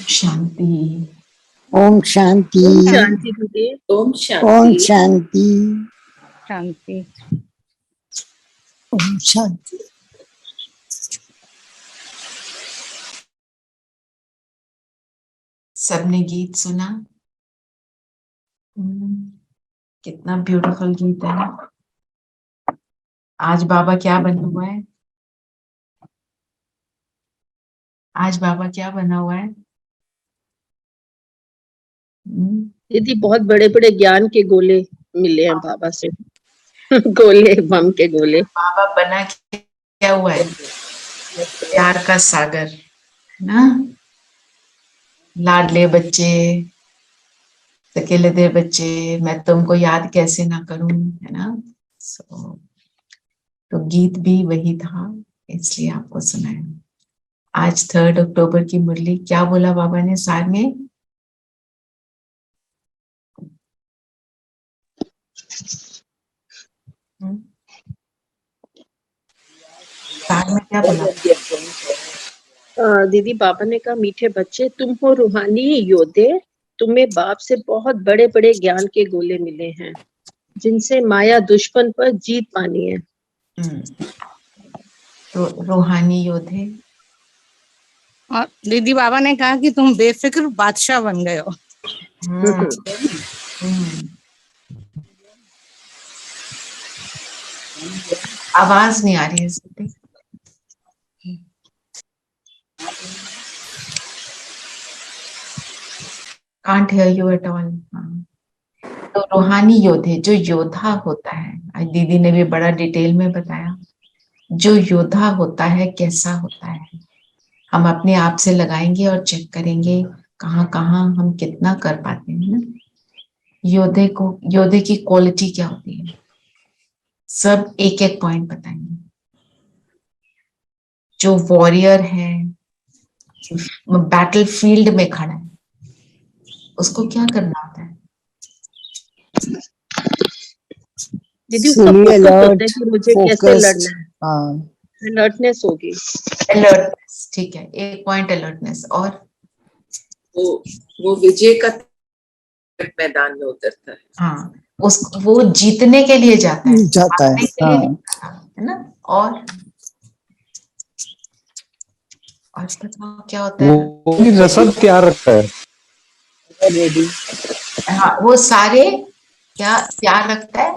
शांति। ओम शांति। ओम शांति दीदी। ओम ओम शांति। शांति। शांति। ओम शांति। सबने गीत सुना? कितना ब्यूटीफुल गीत है ना। आज बाबा क्या बना हुआ है? आज बाबा क्या बना हुआ है? दीदी बहुत बड़े बड़े ज्ञान के गोले मिले हैं बाबा से। गोले, बम के गोले। बाबा बना क्या हुआ है? प्यार का सागर है ना। लाडले बच्चे, सकेले बच्चे, मैं तुमको याद कैसे ना करूं, है ना। तो गीत भी वही था, इसलिए आपको सुनाया। आज 3 अक्टूबर की मुरली क्या बोला बाबा ने सार में? सार में क्या बोला? दीदी बाबा ने कहा, मीठे बच्चे तुम हो रूहानी योद्धे, तुम्हें बाप से बहुत बड़े बड़े ज्ञान के गोले मिले हैं, जिनसे माया दुश्मन पर जीत पानी है। तो रूहानी योद्धे। और दीदी बाबा ने कहा कि तुम बेफिक्र बादशाह बन गए हो। आवाज नहीं आ रही है। Can't hear you at all. तो रूहानी योद्धे, जो योद्धा होता है, आज दीदी ने भी बड़ा डिटेल में बताया, जो योद्धा होता है कैसा होता है। हम अपने आप से लगाएंगे और चेक करेंगे कहाँ कहाँ हम कितना कर पाते हैं ना। योद्धे की क्वालिटी क्या होती है, सब एक एक पॉइंट बताएंगे। जो वॉरियर है, बैटल फील्ड में खड़ा है, उसको क्या करना होता है? दीदी उसका फोकस होता है कि मुझे कैसे लड़ना है। अलर्टनेस होगी। अलर्टनेस, ठीक है, एक पॉइंट अलर्टनेस। और वो विजय का मैदान में उतरता है। हाँ, वो जीतने के लिए जाता है, है ना। और बताओ क्या होता है? वो रसद तैयार रखता है। हाँ, वो सारे क्या तैयार रखता है?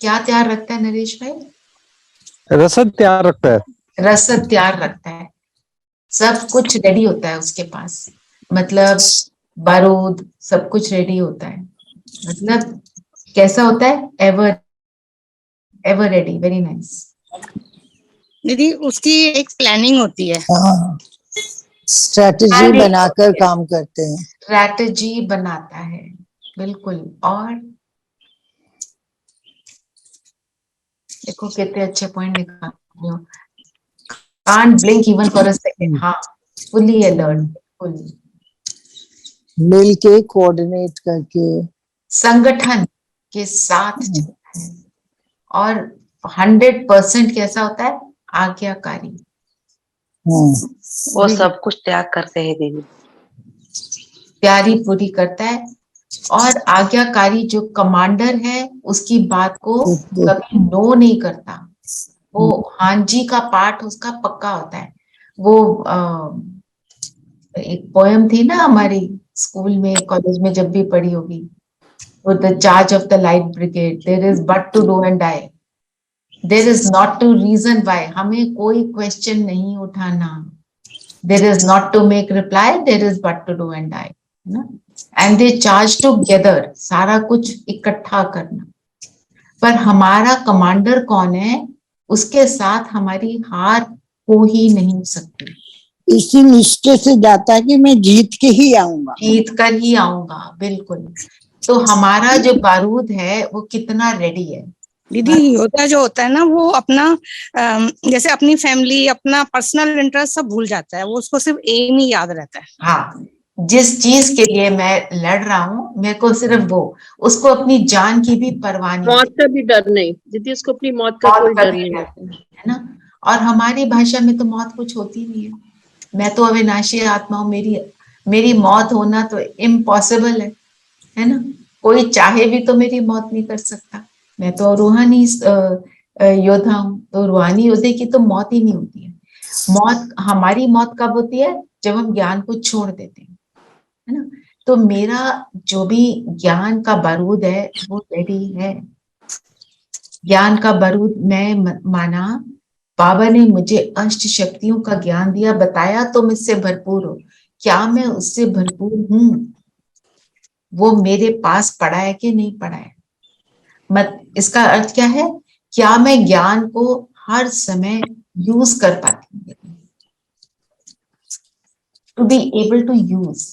क्या तैयार रखता है नरेश भाई? रसद तैयार रखता है। रसद तैयार रखता है, सब कुछ रेडी होता है उसके पास। मतलब बारूद, सब कुछ रेडी होता है। मतलब कैसा होता है? Ever ready. Very nice. दीदी उसकी एक प्लानिंग होती है। स्ट्रैटेजी बनाकर काम करते हैं। स्ट्रैटेजी बनाता है, बिल्कुल। और देखो कितने अच्छे पॉइंट निकालते हो। Can't blink even for a second. हाँ, फुली अलर्ट, फुली मिलके कोऑर्डिनेट करके संगठन के साथ चलता है। और 100% कैसा होता है? आज्ञाकारी। वो सब कुछ त्याग करते हैं दीदी, तैयारी पूरी करता है। और आज्ञाकारी जो कमांडर है, उसकी बात को कभी नो नहीं करता। वो हाँ जी का पार्ट उसका पक्का होता है। वो एक पोएम थी ना हमारी स्कूल में, कॉलेज में जब भी पढ़ी होगी, वो the charge of the light brigade, there is but to do and die, there is not to reason why. हमें कोई क्वेश्चन नहीं उठाना। There is not to make reply, there is but to do and die, है ना। And they charge together, सारा कुछ इकट्ठा करना। पर हमारा कमांडर कौन है? उसके साथ हमारी हार हो ही नहीं सकती। इसी निश्चय से जाता है कि मैं जीत के ही आऊंगा, जीत कर ही आऊंगा, बिल्कुल। तो हमारा जो बारूद है वो कितना रेडी है। दीदी योद्धा जो होता है ना, वो अपना जैसे अपनी फैमिली, अपना पर्सनल इंटरेस्ट सब भूल जाता है। वो उसको सिर्फ एम ही याद रहता है। हाँ, जिस चीज के लिए मैं लड़ रहा हूँ, मेरे को सिर्फ वो, उसको अपनी जान की भी परवाह नहीं, मौत का भी डर नहीं दीदी, उसको अपनी मौत का कोई डर नहीं होता है ना। और हमारी भाषा में तो मौत कुछ होती नहीं है, मैं तो अविनाशी आत्मा हूँ, मेरी मौत होना तो इम्पॉसिबल है ना। कोई चाहे भी तो मेरी मौत नहीं कर सकता। मैं तो रूहानी योद्धा हूँ, तो रूहानी योद्धे की तो मौत ही नहीं होती है। हमारी मौत कब होती है? जब हम ज्ञान को छोड़ देते हैं, है ना। तो मेरा जो भी ज्ञान का बारूद है वो रेडी है। ज्ञान का बारूद मैं माना, बाबा ने मुझे अष्ट शक्तियों का ज्ञान दिया, बताया तुम इससे भरपूर हो। क्या मैं उससे भरपूर हूं? वो मेरे पास पड़ा है कि नहीं पड़ा है? इसका अर्थ क्या है? क्या मैं ज्ञान को हर समय यूज कर पाती हूँ? To be able to use.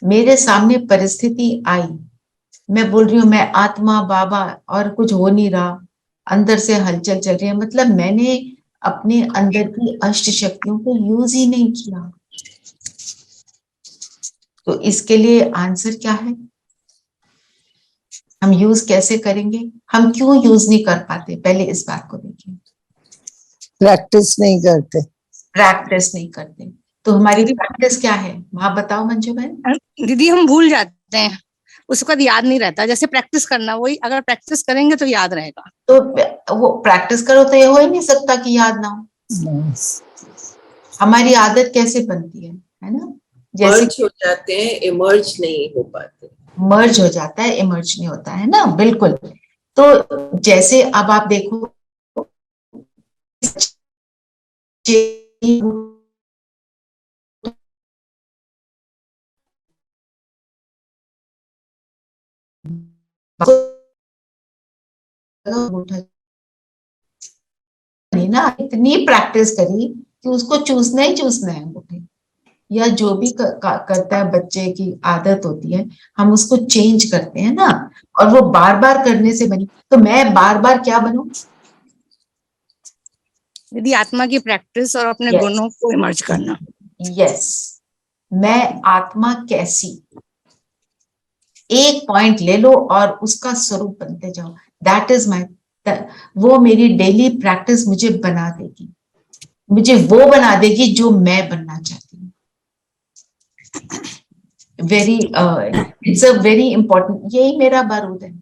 मेरे सामने परिस्थिति आई, मैं बोल रही हूँ मैं आत्मा बाबा और कुछ हो नहीं रहा, अंदर से हलचल चल रही है, मतलब मैंने अपने अंदर की अष्ट शक्तियों को यूज ही नहीं किया। तो इसके लिए आंसर क्या है? हम यूज कैसे करेंगे? हम क्यों यूज नहीं कर पाते? पहले इस बात को देखिए। प्रैक्टिस नहीं करते। प्रैक्टिस नहीं करते। तो हमारी प्रैक्टिस क्या है? वहां बताओ मंजू बहन। दीदी हम भूल जाते हैं, उसके बाद याद नहीं रहता। जैसे प्रैक्टिस करना, वही अगर प्रैक्टिस करेंगे तो याद रहेगा। तो वो प्रैक्टिस करो तो ये हो ही नहीं सकता कि याद ना हो। हमारी आदत कैसे बनती है ना? जैसे मर्ज हो जाते हैं, इमर्ज नहीं हो पाते। मर्ज हो जाता है, इमर्ज नहीं होता है ना, बिल्कुल। तो जैसे अब आप देखो, ना इतनी प्रैक्टिस करी कि उसको चूसना ही चूसना है अंगूठे, या जो भी करता है बच्चे की आदत होती है, हम उसको चेंज करते हैं ना, और वो बार बार करने से बनी। तो मैं बार बार क्या बनूं? दीदी आत्मा की प्रैक्टिस और अपने Yes. गुणों को इमर्ज करना। यस, मैं आत्मा कैसी, एक पॉइंट ले लो और उसका स्वरूप बनते जाओ। दैट इज माई, वो मेरी डेली प्रैक्टिस मुझे बना देगी, मुझे वो बना देगी जो मैं बनना चाहती हूँ। Very it's a very important, यही मेरा बारूद है।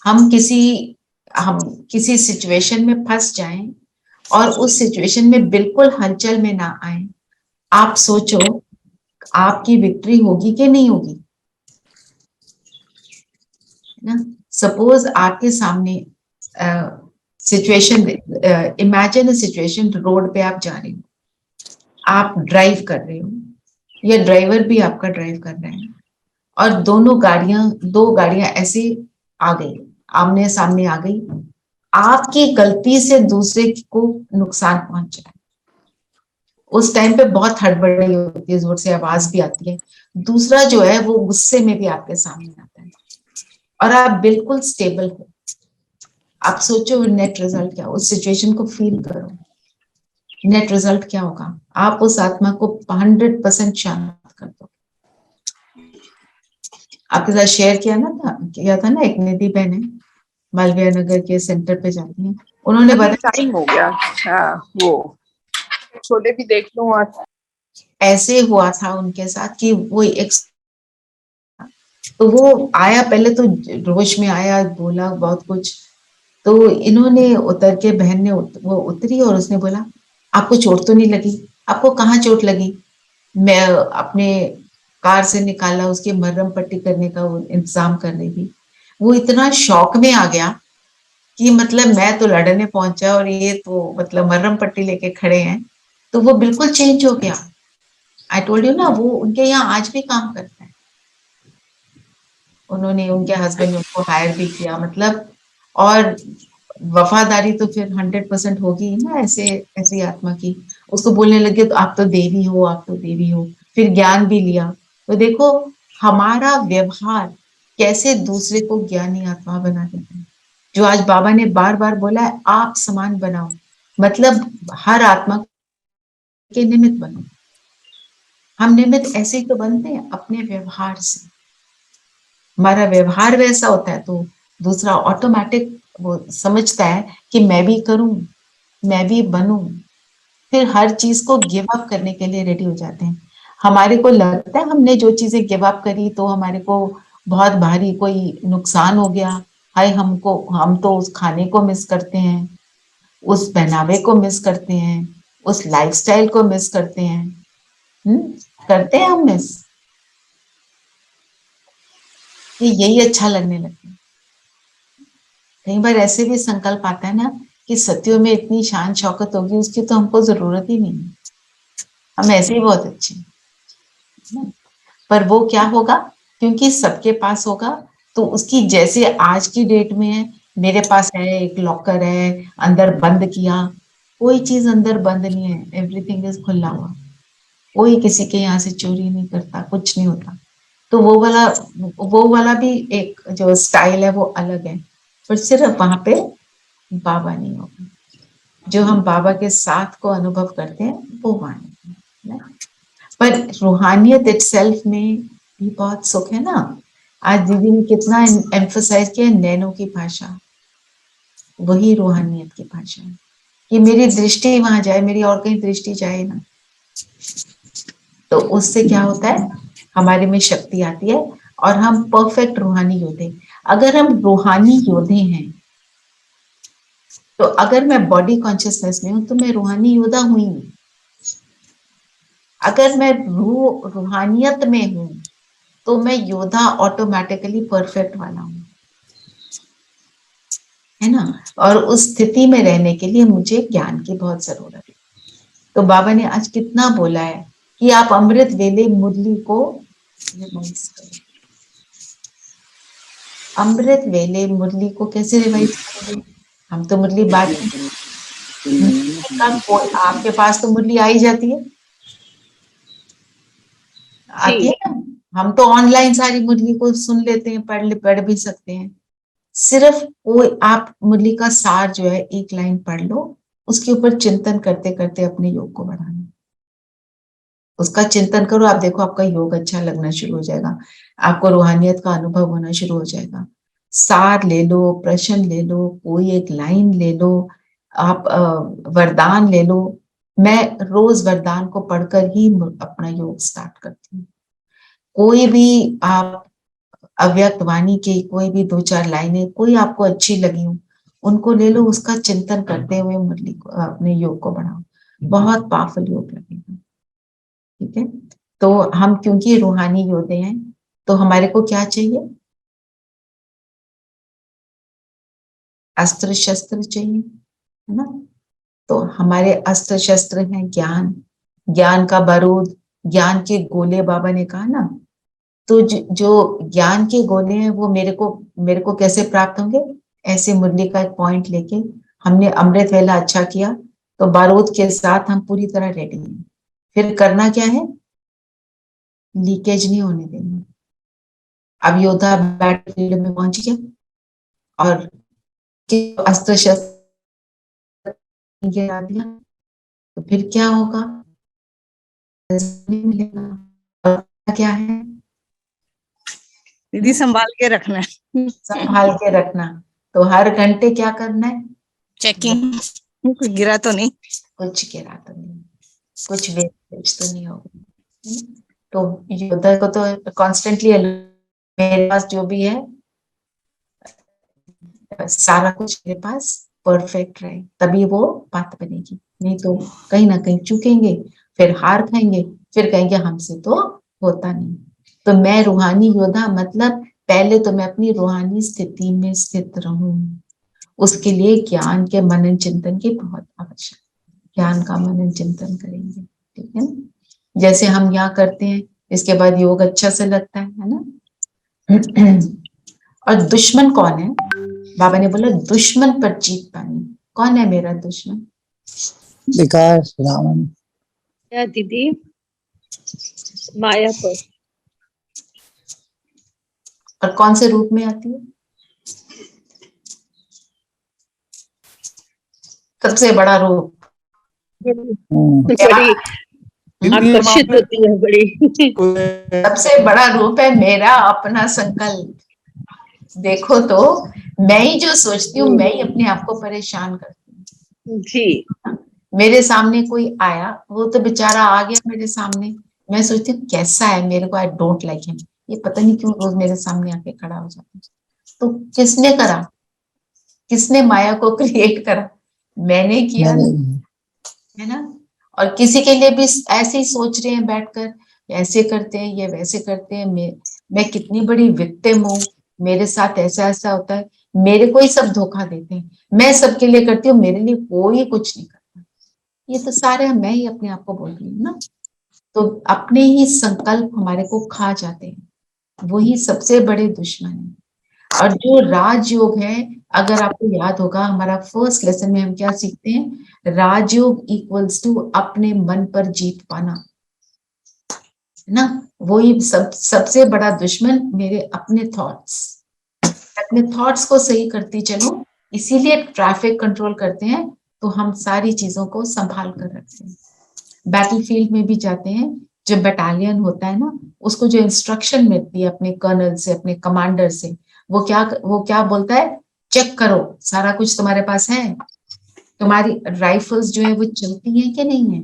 हम किसी सिचुएशन में फंस जाएं और उस सिचुएशन में बिल्कुल हलचल में ना आए, आप सोचो आपकी विक्ट्री होगी कि नहीं होगी ना। सपोज आपके सामने situation, imagine a situation, road पे आप जा रहे हो, आप ड्राइव कर रहे हो या ड्राइवर भी आपका ड्राइव कर रहा है, और दो गाड़ियां ऐसे आ गई, आमने सामने आ गई, आपकी गलती से दूसरे को नुकसान पहुंच रहा है। उस टाइम पे बहुत हड़बड़ी होती है, जोर से आवाज भी आती है, दूसरा जो है वो गुस्से में भी आपके सामने आता है, और आप बिल्कुल स्टेबल हो। आप सोचो नेट रिजल्ट क्या, उस सिचुएशन को फील करो, नेट रिजल्ट क्या होगा? आप उस आत्मा को 100% शांत कर दो। आपके साथ शेयर किया था ना, एक निधि बहन है, मालवीय नगर के सेंटर पे जाती है, उन्होंने बताया टाइम हो गया। अच्छा, वो छोले भी देख लूं। और ऐसे हुआ था उनके साथ कि वो एक, तो वो आया, पहले तो रोश में आया, बोला बहुत कुछ, तो इन्होंने उतर के, बहन ने वो उतरी और उसने बोला आपको चोट तो नहीं लगी? आपको कहाँ चोट लगी? मैं अपने कार से निकाला, उसकी मरहम पट्टी करने का वो इंतजाम कर रही थी। वो इतना शौक में आ गया कि मतलब मैं तो लड़ने पहुंचा और ये तो मतलब मरहम पट्टी लेके खड़े हैं, तो वो बिल्कुल चेंज हो गया। आई टोल्ड यू ना, वो उनके यहाँ आज भी काम करता है, उन्होंने, उनके हस्बैंड ने उनको हायर भी किया, मतलब, और वफादारी तो फिर 100% होगी ही ना ऐसे ऐसी आत्मा की। उसको बोलने लगे तो आप तो देवी हो, आप तो देवी हो, फिर ज्ञान भी लिया। तो देखो हमारा व्यवहार कैसे दूसरे को ज्ञानी आत्मा बना देता है। जो आज बाबा ने बार बार बोला है, आप समान बनाओ, मतलब हर आत्मा के निमित्त बनो। हम निमित्त ऐसे ही तो बनते हैं, अपने व्यवहार से। हमारा व्यवहार वैसा होता है तो दूसरा ऑटोमेटिक वो समझता है कि मैं भी करूं, मैं भी बनूं, फिर हर चीज को गिव अप करने के लिए रेडी हो जाते हैं। हमारे को लगता है हमने जो चीजें गिव अप करी तो हमारे को बहुत भारी कोई नुकसान हो गया, हाय हमको, हम तो उस खाने को मिस करते हैं, उस पहनावे को मिस करते हैं, उस लाइफस्टाइल को मिस करते हैं। करते हैं हम मिस, यही अच्छा लगने लगता है। कई बार ऐसे भी संकल्प आता है ना कि सत्यों में इतनी शान शौकत होगी, उसकी तो हमको जरूरत ही नहीं है, हम ऐसे ही बहुत अच्छे हैं। पर वो क्या होगा, क्योंकि सबके पास होगा, तो उसकी जैसे आज की डेट में है, मेरे पास है एक लॉकर है, अंदर बंद किया, कोई चीज अंदर बंद नहीं है, एवरीथिंग इज खुला हुआ, कोई किसी के यहाँ से चोरी नहीं करता, कुछ नहीं होता। तो वो वाला भी एक जो स्टाइल है वो अलग है, पर सिर्फ वहां पे बाबा नहीं होगा। जो हम बाबा के साथ को अनुभव करते हैं वो वहां नहीं है। पर रूहानियत इटसेल्फ में भी बहुत सुख है ना। आज दीदी ने कितना एम्फसाइज किया नैनो की भाषा, वही रूहानियत की भाषा है कि मेरी दृष्टि वहां जाए, मेरी और कहीं दृष्टि जाए ना। तो उससे क्या होता है, हमारे में शक्ति आती है और हम परफेक्ट रूहानी योद्धे। अगर हम रूहानी योद्धे हैं तो अगर मैं बॉडी कॉन्शियसनेस में हूं तो मैं रूहानी योद्धा हूं ही नहीं। अगर मैं रूहानियत में हूं तो मैं योद्धा ऑटोमेटिकली परफेक्ट वाला हूं, है ना। और उस स्थिति में रहने के लिए मुझे ज्ञान की बहुत जरूरत है। तो बाबा ने आज कितना बोला है कि आप अमृत वेले मुरली को रिवाइज करो। अमृत वेले मुरली को कैसे रिवाइज करोगे, हम तो मुरली बात आपके पास तो मुरली आ ही जाती है, आती है ना। हम तो ऑनलाइन सारी मुरली को सुन लेते हैं, पढ़ भी सकते हैं। सिर्फ कोई आप मुरली का सार जो है एक लाइन पढ़ लो, उसके ऊपर चिंतन करते करते अपने योग को बढ़ाना, उसका चिंतन करो। आप देखो आपका योग अच्छा लगना शुरू हो जाएगा, आपको रूहानियत का अनुभव होना शुरू हो जाएगा। सार ले लो, प्रश्न ले लो, कोई एक लाइन ले लो, आप वरदान ले लो। मैं रोज वरदान को पढ़कर ही अपना योग स्टार्ट करती हूँ। कोई भी आप अव्यक्त वाणी की कोई भी 2-4 लाइनें कोई आपको अच्छी लगी हो, उनको ले लो, उसका चिंतन करते हुए मुरली को अपने योग को बढ़ाओ, बहुत पावरफुल योग लगेगा। ठीक है, तो हम क्योंकि रूहानी योद्धे हैं तो हमारे को क्या चाहिए, अस्त्र शस्त्र चाहिए, है ना। तो हमारे अस्त्र शस्त्र हैं ज्ञान, ज्ञान का बारूद, ज्ञान के गोले बाबा ने कहा ना। तो जो ज्ञान के गोले हैं वो मेरे को कैसे प्राप्त होंगे, ऐसे मुरली का एक पॉइंट लेके हमने अमृत वेला अच्छा किया तो बारूद के साथ हम पूरी तरह रेडी हैं। फिर करना क्या है, लीकेज नहीं होने देंगे। अब योद्धा बैटलफील्ड में पहुंच गया और अस्त्र शस्त्र गिरा दिया तो फिर क्या होगा, नहीं मिलेगा। और क्या है दीदी, संभाल के रखना है, संभाल के रखना। तो हर घंटे क्या करना है, चेकिंग, कुछ गिरा तो नहीं, कुछ गिरा तो नहीं, कुछ वेस्टेज तो नहीं होगा। तो योद्धा को तो कॉन्स्टेंटली मेरे पास जो भी है सारा कुछ मेरे पास परफेक्ट रहे, तभी वो बात बनेगी। नहीं तो कहीं ना कहीं चूकेंगे, फिर हार खाएंगे, फिर कहेंगे हमसे तो होता नहीं। तो मैं रूहानी योद्धा मतलब पहले तो मैं अपनी रूहानी स्थिति में स्थित रहूं, उसके लिए ज्ञान के मनन चिंतन की बहुत आवश्यक, ज्ञान का मनन चिंतन करेंगे। ठीक है ना, जैसे हम यहाँ करते हैं, इसके बाद योग अच्छा से लगता है ना। और दुश्मन कौन है, बाबा ने बोला दुश्मन पर जीत पानी। कौन है मेरा दुश्मन, विकास रावण। या दीदी, माया पर। और कौन से रूप में आती है, सबसे बड़ा रूप, बड़ी आकर्षित होती है, बड़ी सबसे बड़ा रूप है मेरा अपना संकल्प। देखो तो मैं ही जो सोचती हूँ मैं ही अपने आप को परेशान करती हूँ जी। मेरे सामने कोई आया, वो तो बेचारा आ गया मेरे सामने, मैं सोचती हूँ कैसा है, मेरे को आई डोंट लाइक हिम, ये पता नहीं क्यों रोज मेरे सामने आके खड़ा हो जाता है। तो किसने करा, किसने माया को क्रिएट करा? मैंने किया, है ना। और किसी के लिए भी ऐसे ही सोच रहे हैं बैठकर, ऐसे करते हैं, ये वैसे करते हैं, मैं कितनी बड़ी विक्टिम हूँ, मेरे साथ ऐसा ऐसा होता है, मेरे को ही सब धोखा देते हैं, मैं सबके लिए करती हूँ, मेरे लिए कोई कुछ नहीं करता। ये तो सारे मैं ही अपने आप को बोल रही हूँ ना। तो अपने ही संकल्प हमारे को खा जाते हैं, वही सबसे बड़े दुश्मन है। और जो राजयोग है, अगर आपको याद होगा हमारा फर्स्ट लेसन में हम क्या सीखते हैं, राजयोग इक्वल्स टू अपने मन पर जीत पाना, है ना। वही सबसे बड़ा दुश्मन मेरे अपने थॉट्स, अपने थॉट्स को सही करती चलो, इसीलिए ट्रैफिक कंट्रोल करते हैं, तो हम सारी चीजों को संभाल कर रखते हैं। बैटलफील्ड में भी जाते हैं, जो बटालियन होता है ना, उसको जो इंस्ट्रक्शन मिलती है अपने कर्नल से, अपने कमांडर से, वो क्या बोलता है, चेक करो सारा कुछ तुम्हारे पास है, तुम्हारी राइफल्स जो है वो चलती हैं कि नहीं है,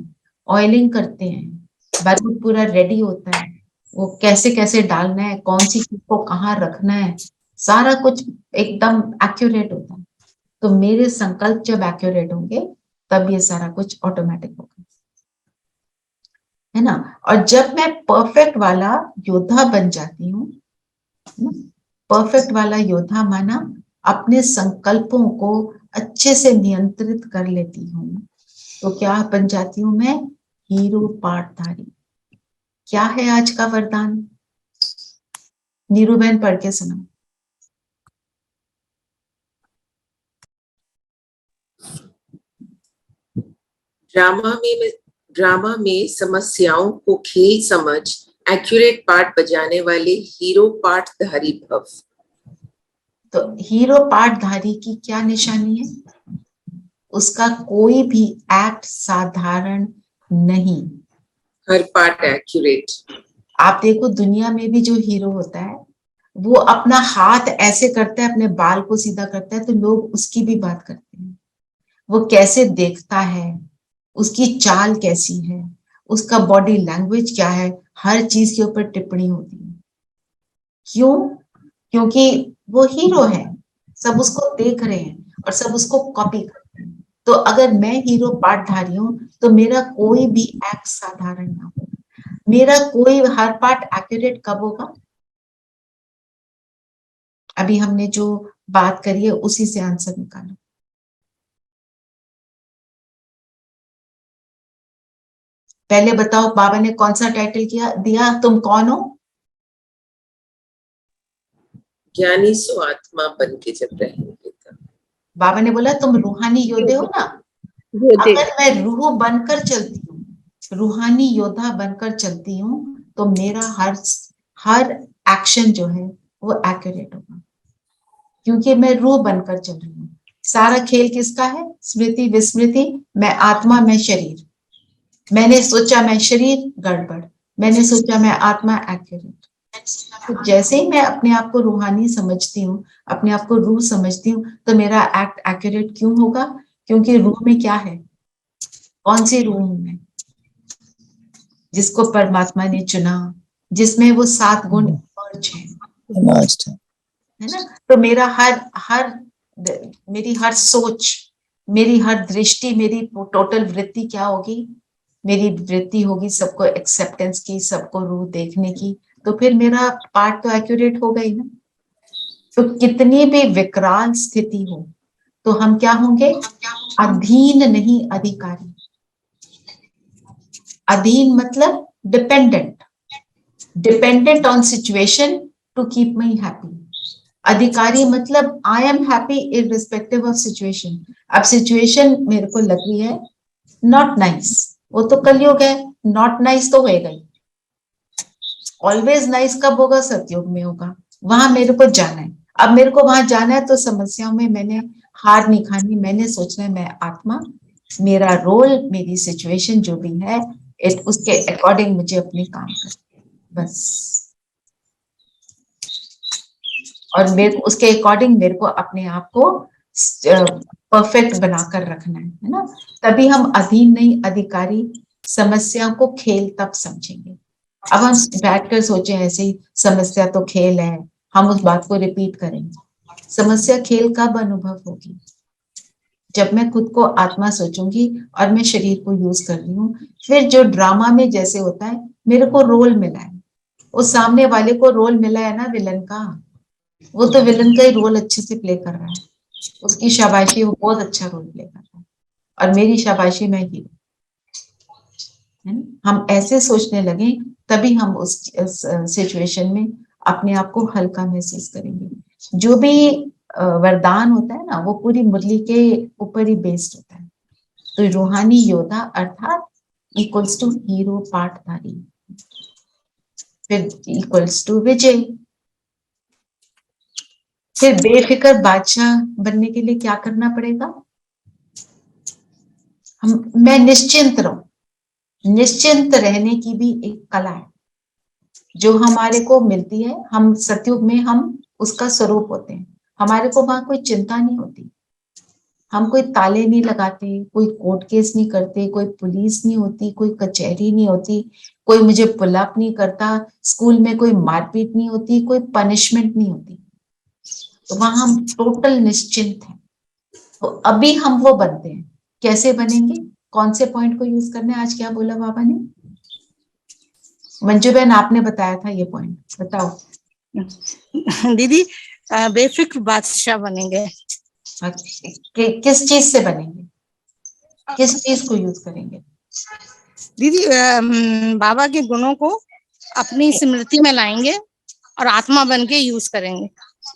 ऑयलिंग करते हैं, बारूद पूरा रेडी होता है, वो कैसे कैसे डालना है, कौन सी चीज को कहाँ रखना है, सारा कुछ एकदम एक्यूरेट होता है। तो मेरे संकल्प जब एक्यूरेट होंगे तब ये सारा कुछ ऑटोमेटिक होगा, है ना। और जब मैं परफेक्ट वाला योद्धा बन जाती हूँ, परफेक्ट वाला योद्धा माना अपने संकल्पों को अच्छे से नियंत्रित कर लेती हूँ, तो क्या बन जाती हूँ मैं, हीरो पाठधारी। क्या है आज का वरदान, नीरू बहन पढ़ के सुनाओ। ड्रामा में समस्याओं को खेल समझ एक्यूरेट पार्ट बजाने वाले हीरो पाठधारी भव। तो हीरो पाठधारी की क्या निशानी है, उसका कोई भी एक्ट साधारण नहीं, हर पार्ट एक्यूरेट। आप देखो दुनिया में भी जो हीरो होता है वो अपना हाथ ऐसे करता है, अपने बाल को सीधा करता है, तो लोग उसकी भी बात करते हैं, वो कैसे देखता है, उसकी चाल कैसी है, उसका बॉडी लैंग्वेज क्या है, हर चीज के ऊपर टिप्पणी होती है। क्यों? क्योंकि वो हीरो है, सब उसको देख रहे हैं और सब उसको कॉपी करते हैं। तो अगर मैं हीरो पार्टधारी हूं तो मेरा कोई भी एक्ट साधारण ना हो, मेरा कोई हर पार्ट एक्यूरेट कब होगा, अभी हमने जो बात करी है उसी से आंसर निकालो। पहले बताओ बाबा ने कौन सा टाइटल दिया, तुम कौन हो? ज्ञानी सो आत्मा बन के जब रहेंगे तब। बाबा ने बोला तुम रूहानी योद्धे हो ना, अगर मैं रूह बनकर चलती हूँ, रूहानी योद्धा बनकर चलती हूँ, तो मेरा हर एक्शन जो है वो एक्यूरेट होगा, क्योंकि मैं रूह बनकर चल रही हूँ। सारा खेल किसका है, स्मृति विस्मृति, मैं आत्मा मैं शरीर, मैंने सोचा मैं शरीर गड़बड़, मैंने सोचा मैं आत्मा एक्यूरेट। तो जैसे ही मैं अपने आप को रूहानी समझती हूँ, अपने आप को रूह समझती हूँ, तो मेरा एक्ट एक्यूरेट क्यों होगा, क्योंकि रूह में क्या है, कौन सी रूह हूं मैं, जिसको परमात्मा ने चुना, जिसमें वो 7 गुण मर्ज है ना। तो मेरा मेरी हर सोच, मेरी हर दृष्टि, मेरी टोटल वृत्ति क्या होगी, मेरी वृत्ति होगी सबको एक्सेप्टेंस की, सबको रूह देखने की, तो फिर मेरा पार्ट तो एक्यूरेट हो गई ना। तो कितनी भी विकराल स्थिति हो तो हम क्या होंगे, अधीन नहीं अधिकारी। अधीन मतलब dependent on situation to keep me happy. अधिकारी मतलब I am happy irrespective of situation. अब सिचुएशन मेरे को लग रही है नॉट नाइस, वो तो कलयुग है, नॉट नाइस तो होएगा ही, ऑलवेज नाइस कब होगा, सतयुग में होगा, वहां मेरे को जाना है। अब मेरे को वहां जाना है तो समस्याओं में मैंने हार नहीं खानी, मैंने सोचना है मैं आत्मा, मेरा रोल, मेरी सिचुएशन जो भी है उसके अकॉर्डिंग मुझे अपने काम करना बस, और मेरे उसके अकॉर्डिंग मेरे को अपने आप को परफेक्ट बनाकर रखना है ना। तभी हम अधीन नहीं अधिकारी समस्या को खेल तब समझेंगे। अब हम बैठकर सोचे ऐसे ही समस्या तो खेल है, हम उस बात को रिपीट करेंगे। समस्या खेल कब अनुभव होगी? जब मैं खुद को आत्मा सोचूंगी और मैं शरीर को यूज कर रही हूँ। फिर जो ड्रामा में जैसे होता है, मेरे को रोल मिला है, उस सामने वाले को रोल मिला है ना विलन का, वो तो विलन का ही रोल अच्छे से प्ले कर रहा है, उसकी शाबाशी, वो बहुत अच्छा रोल प्ले कर रहा है, और मेरी शाबाशी मैं हीरो। हम ऐसे सोचने लगे तभी हम उस सिचुएशन में अपने आप को हल्का महसूस करेंगे। जो भी वरदान होता है ना, वो पूरी मुरली के ऊपर ही बेस्ड होता है। तो रूहानी योद्धा अर्थात इक्वल्स टू हीरो पाठधारी, फिर इक्वल्स टू विजय। फिर बेफिक्र बादशाह बनने के लिए क्या करना पड़ेगा? मैं निश्चिंत रहूं। निश्चिंत रहने की भी एक कला है जो हमारे को मिलती है। हम सतयुग में हम उसका स्वरूप होते हैं, हमारे को वहां कोई चिंता नहीं होती, हम कोई ताले नहीं लगाते, कोई कोर्ट केस नहीं करते, कोई पुलिस नहीं होती, कोई कचहरी नहीं होती, कोई मुझे पुल अप नहीं करता, स्कूल में कोई मारपीट नहीं होती, कोई पनिशमेंट नहीं होती। तो वहां हम टोटल निश्चिंत हैं। तो अभी हम वो बनते हैं। कैसे बनेंगे? कौन से पॉइंट को यूज करना है? आज क्या बोला बाबा ने? मंजू बहन आपने बताया था ये पॉइंट, बताओ। दीदी बेफिक्र बादशाह बनेंगे। किस चीज से बनेंगे? किस चीज को यूज करेंगे? दीदी बाबा के गुणों को अपनी स्मृति में लाएंगे और आत्मा बन के यूज करेंगे।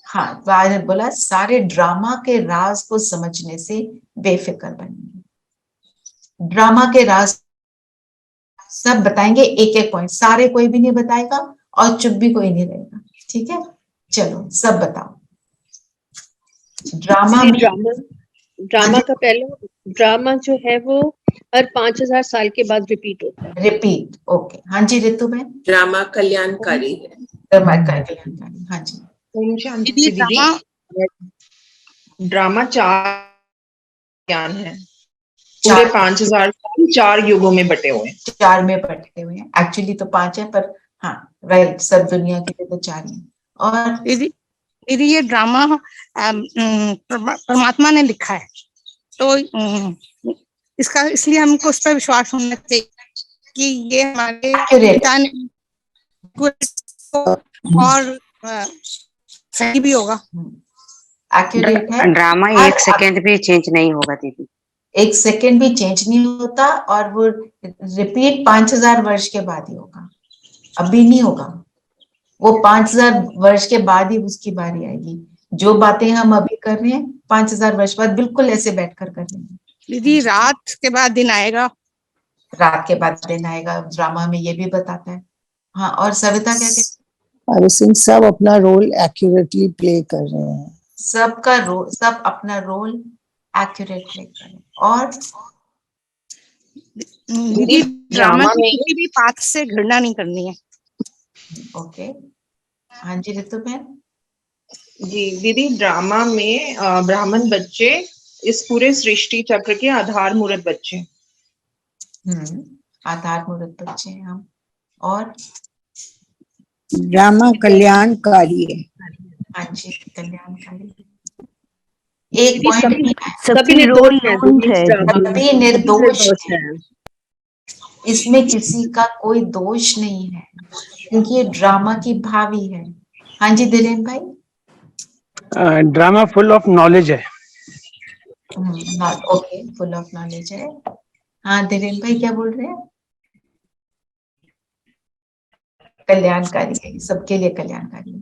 हाँ, बाबा ने बोला सारे ड्रामा के राज को समझने से बेफिक्र बनेंगे। ड्रामा के राज सब बताएंगे, एक एक पॉइंट, सारे कोई भी नहीं बताएगा और चुप भी कोई नहीं रहेगा। ठीक है, चलो सब बताओ। ड्रामा में ड्रामा का पहला ड्रामा जो है वो हर 5000 साल के बाद रिपीट होता है। Repeat, okay. हाँ जी रितु बहन। ड्रामा कल्याणकारी है। कल्याणकारी, हाँ जी। ओम शांति दीदी दीदी, ड्रामा 4 ज्ञान है, पूरे 5000 साल 4 युगों में बटे हुए हैं। 4 में बटे हुए हैं, एक्चुअली तो 5 है, पर हाँ राइट, सब दुनिया के लिए तो 4 है। और दीदी ये ड्रामा परमात्मा ने लिखा है, तो इसका इसलिए हमको उस पर विश्वास होना चाहिए कि ये हमारे पिता ने और सही भी होगा। एक्यूरेट है। ड्रामा 1 सेकेंड भी चेंज नहीं होगा दीदी। 1 सेकेंड भी चेंज नहीं होता, और वो रिपीट 5000 वर्ष के बाद ही होगा, अभी नहीं होगा। वो 5000 वर्ष के बाद ही उसकी बारी आएगी। जो बातें हम अभी कर रहे हैं 5000 वर्ष बाद बिल्कुल ऐसे बैठकर कर लेंगे। दीदी रात के बाद दिन आएगा। रात के बाद दिन आएगा, ड्रामा में ये भी बताता है। हाँ, और सविता क्या कहती? और सिंह सब अपना रोल एक्यूरेटली प्ले कर रहे हैं। सबका रोल, सब अपना रोल एक्यूरेट प्ले कर रहे हैं। और दीदी ड्रामा में किसी भी पाठ से घृणा नहीं करनी है। ओके, हाँ जी रितु बहन। जी दीदी, ड्रामा में ब्राह्मण बच्चे इस पूरे सृष्टि चक्र के आधार मूर्त बच्चे। आधार मूर्त बच्चे हैं हम। और ड्रामा कल्याणकारी है। हाँ जी, कल्याणकारी। एक पॉइंट, सभी निर्दोष है, सभी निर्दोष है, इसमें किसी का कोई दोष नहीं है, क्योंकि ये ड्रामा की भावी है। हाँ जी दिलेन भाई। ड्रामा फुल ऑफ नॉलेज है। ओके, फुल ऑफ नॉलेज है। हाँ दिलेन भाई क्या बोल रहे हैं? कल्याणकारी है, सबके लिए कल्याणकारी है।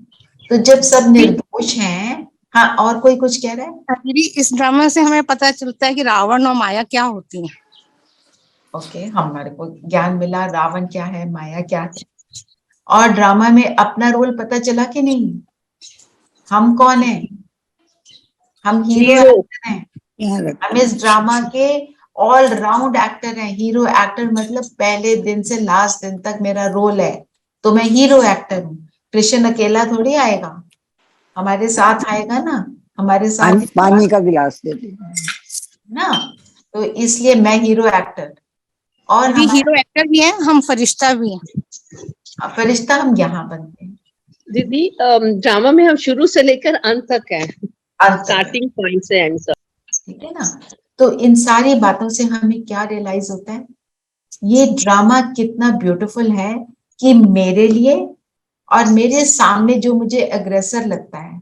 तो जब सब निर्दोष हैं, हाँ और कोई कुछ कह रहा है? दीदी इस ड्रामा से हमें पता चलता है कि रावण और माया क्या होती है। ओके, हमारे को ज्ञान मिला रावण क्या है, माया क्या है। और ड्रामा में अपना रोल पता चला कि नहीं? हम कौन है? हम हीरो एक्टर हैं। हम इस ड्रामा के ऑल राउंड एक्टर हैं। हीरो एक्टर मतलब पहले दिन से लास्ट दिन तक मेरा रोल है, तो मैं हीरो एक्टर हूँ। कृष्ण अकेला थोड़ी आएगा, हमारे साथ आएगा ना, हमारे सामने पानी का गिलास दे दे। ना, तो इसलिए मैं हीरो एक्टर और भी हीरो एक्टर भी हैं, हम फरिश्ता भी हैं। फरिश्ता हम यहाँ बनते हैं। दीदी ड्रामा में हम शुरू से लेकर अंत तक है, स्टार्टिंग पॉइंट से एंड तक, ठीक है ना। तो इन सारी बातों से हमें क्या रियलाइज होता है, ये ड्रामा कितना ब्यूटीफुल है कि मेरे लिए और मेरे सामने जो मुझे अग्रेसर लगता है,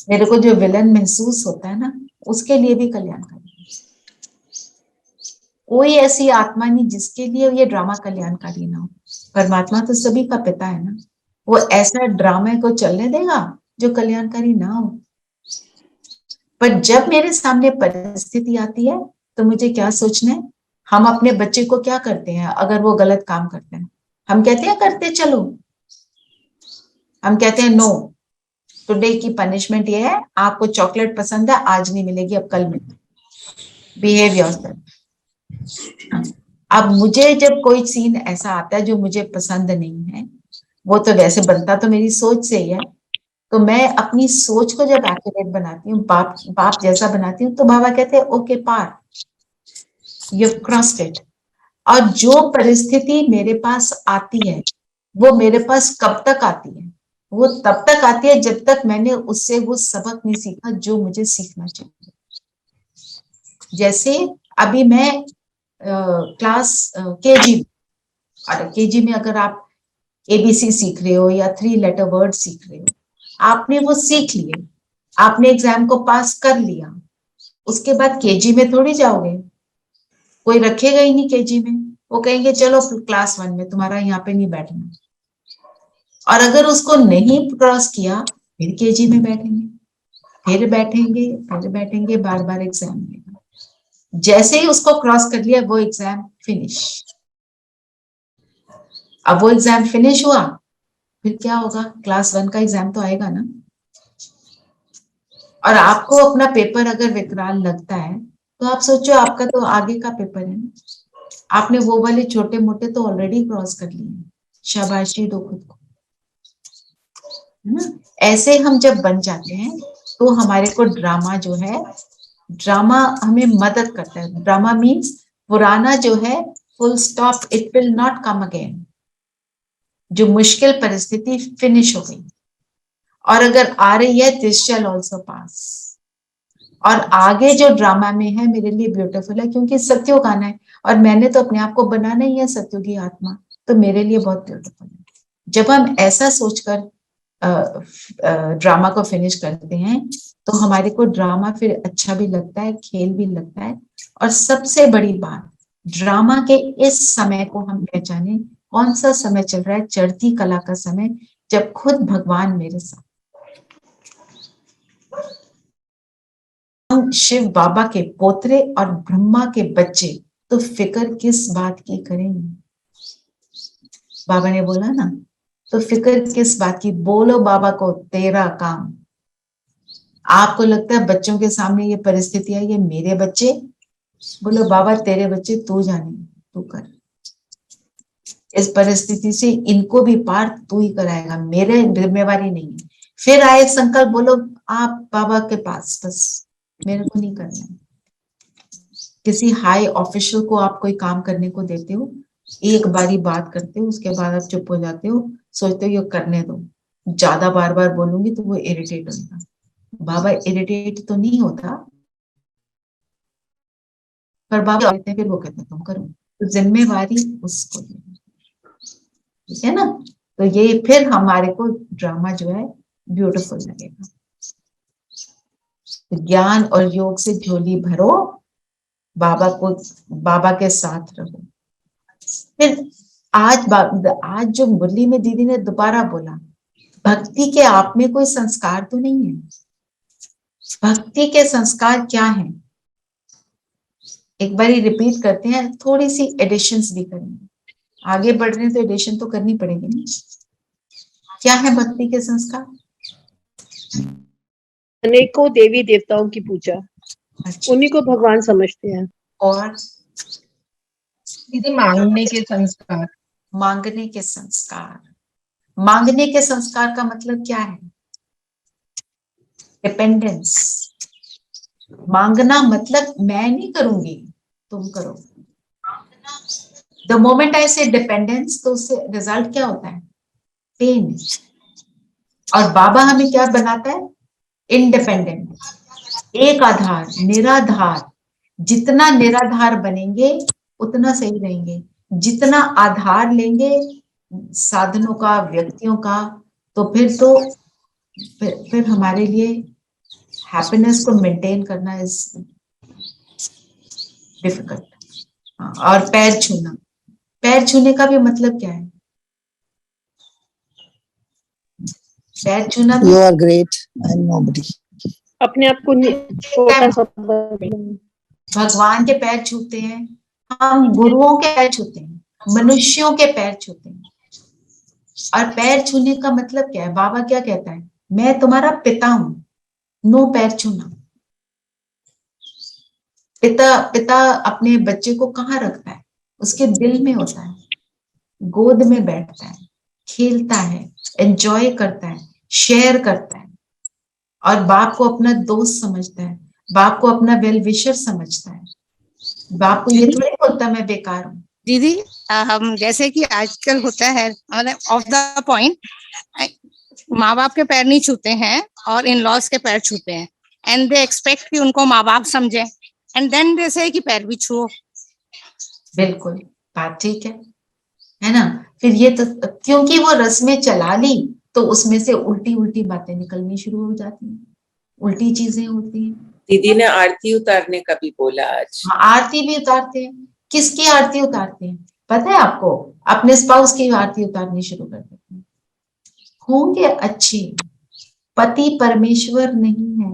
मेरे को जो विलन महसूस होता है ना, उसके लिए भी कल्याणकारी। कोई ऐसी आत्मा नहीं जिसके लिए ये ड्रामा कल्याणकारी ना हो। परमात्मा तो सभी का पिता है ना, वो ऐसा ड्रामे को चलने देगा जो कल्याणकारी ना हो। पर जब मेरे सामने परिस्थिति आती है तो मुझे क्या सोचना है, हम अपने बच्चे को क्या करते हैं अगर वो गलत काम करते हैं, हम कहते हैं करते चलो, हम कहते हैं नो, टुडे की पनिशमेंट ये है, आपको चॉकलेट पसंद है, आज नहीं मिलेगी, अब कल मिलेगी, बिहेव योरसेल्फ। अब मुझे जब कोई सीन ऐसा आता है जो मुझे पसंद नहीं है, वो तो वैसे बनता तो मेरी सोच से ही है, तो मैं अपनी सोच को जब एक्यूरेट बनाती हूँ, बाप जैसा बनाती हूँ, तो बाबा कहते हैं ओके पार, यू क्रॉस्ड इट। और जो परिस्थिति मेरे पास आती है वो मेरे पास कब तक आती है, वो तब तक आती है जब तक मैंने उससे वो सबक नहीं सीखा जो मुझे सीखना चाहिए। जैसे अभी मैं क्लास केजी, और केजी में अगर आप एबीसी सीख रहे हो या 3 लेटर वर्ड सीख रहे हो, आपने वो सीख लिए, आपने एग्जाम को पास कर लिया, उसके बाद केजी में थोड़ी जाओगे, कोई रखेगा ही नहीं केजी में, वो कहेंगे चलो क्लास 1 में तुम्हारा यहाँ पे नहीं बैठना। और अगर उसको नहीं क्रॉस किया फिर केजी में बैठेंगे, फिर बैठेंगे, फिर बैठेंगे, बार बार एग्जाम लेगा। जैसे ही उसको क्रॉस कर लिया वो एग्जाम फिनिश। अब वो एग्जाम फिनिश हुआ, फिर क्या होगा, क्लास 1 का एग्जाम तो आएगा ना। और आपको अपना पेपर अगर विकराल लगता है तो आप सोचो आपका तो आगे का पेपर है, आपने वो वाले छोटे मोटे तो ऑलरेडी क्रॉस कर लिए, शाबाशी दो खुद को, है ना। ऐसे हम जब बन जाते हैं तो हमारे को ड्रामा जो है, ड्रामा हमें मदद करता है। ड्रामा मीन्स पुराना जो है, full stop, it will not come again. जो मुश्किल परिस्थिति फिनिश हो गई, और अगर आ रही है दिस शैल ऑल्सो पास। और आगे जो ड्रामा में है मेरे लिए ब्यूटीफुल है, क्योंकि सत्युग आना है और मैंने तो अपने आप को बनाना ही है सत्युगी आत्मा, तो मेरे लिए बहुत ब्यूटीफुल है। जब हम ऐसा सोचकर ड्रामा को फिनिश करते हैं तो हमारे को ड्रामा फिर अच्छा भी लगता है, खेल भी लगता है। और सबसे बड़ी बात, ड्रामा के इस समय को हम पहचाने, कौन सा समय चल रहा है, चढ़ती कला का समय, जब खुद भगवान मेरे साथ। हम शिव बाबा के पोतरे और ब्रह्मा के बच्चे, तो फिक्र किस बात की करेंगे। बाबा ने बोला ना, तो फिक्र किस बात की, बोलो बाबा को तेरा काम। आपको लगता है बच्चों के सामने ये परिस्थिति है, ये मेरे बच्चे, बोलो बाबा तेरे बच्चे, तू जाने, तू कर इस परिस्थिति से, इनको भी पार तू ही कराएगा, मेरे जिम्मेवारी नहीं है। फिर आए संकल्प, बोलो आप बाबा के पास, बस मेरे को नहीं करना है। किसी हाई ऑफिशियल को आप कोई काम करने को देते हो, एक बारी बात करते हो, उसके बाद आप चुप हो जाते हो, सोचते हो ये करने दो, ज्यादा बार बार बोलूंगी तो वो इरिटेट होगा। बाबा इरिटेट तो नहीं होता, पर बाबा कहते हैं, फिर वो कहते हैं तुम करो, तो जिम्मेवारी उसको देना, ठीक है ना। तो ये फिर हमारे को ड्रामा जो है ब्यूटीफुल लगेगा। ज्ञान और योग से झोली भरो, बाबा के साथ रहो। फिर आज जो मुरली में दीदी ने दोबारा बोला, भक्ति के आप में कोई संस्कार तो नहीं है। भक्ति के संस्कार क्या है, एक बारी रिपीट करते हैं, थोड़ी सी एडिशंस भी करेंगे, आगे बढ़ रहे हैं तो एडिशन तो करनी पड़ेगी ना। क्या है भक्ति के संस्कार? अनेकों देवी देवताओं की पूजा, अच्छा, उन्हीं को भगवान समझते हैं। और दीदी मांगने के संस्कार। मांगने के संस्कार। मांगने के संस्कार का मतलब क्या है? डिपेंडेंस। मांगना मतलब मैं नहीं करूंगी, तुम करो। द मोमेंट आई से डिपेंडेंस, तो उससे रिजल्ट क्या होता है? पेन। और बाबा हमें क्या बनाता है? इंडिपेंडेंट, एक आधार, निराधार। जितना निराधार बनेंगे उतना सही रहेंगे। जितना आधार लेंगे साधनों का, व्यक्तियों का, तो फिर हमारे लिए हैप्पीनेस को मेंटेन करना इज डिफिकल्ट। और पैर छूना, पैर छूने का भी मतलब क्या है? पैर छूना You are great and nobody. अपने आप को छोटा सा बदलना। भगवान के पैर छूते हैं, हम गुरुओं के पैर छूते हैं, मनुष्यों के पैर छूते हैं। और पैर छूने का मतलब क्या है? बाबा क्या कहता है? मैं तुम्हारा पिता हूं, नो पैर छूना। पिता अपने बच्चे को कहाँ रखता है? उसके दिल में होता है, गोद में बैठता है, खेलता है, एंजॉय करता है, शेयर करता है। और बाप को अपना दोस्त समझता है, बाप को अपना वेल विशर समझता है। बाप को ये थोड़ी बोलता मैं बेकार हूँ। दीदी हम जैसे कि आजकल होता है, मतलब ऑफ द पॉइंट, माँ बाप के पैर नहीं छूते हैं और इन लॉज के पैर छूते हैं, एंड दे एक्सपेक्ट कि उनको माँ बाप समझे, एंड देन दे से कि पैर भी छुओ। बिल्कुल, बात ठीक है ना? फिर ये तो क्योंकि वो रस्में चला ली तो उसमें से उल्टी उल्टी बातें निकलनी शुरू हो जाती हैं, उल्टी चीजें होती हैं। दीदी ने आरती उतारने का भी बोला आज। हाँ, आरती भी उतारते हैं। किसकी आरती उतारते हैं पता है आपको? अपने स्पाउस की आरती उतारनी शुरू कर देते हैं। होंगे अच्छे, पति परमेश्वर नहीं है,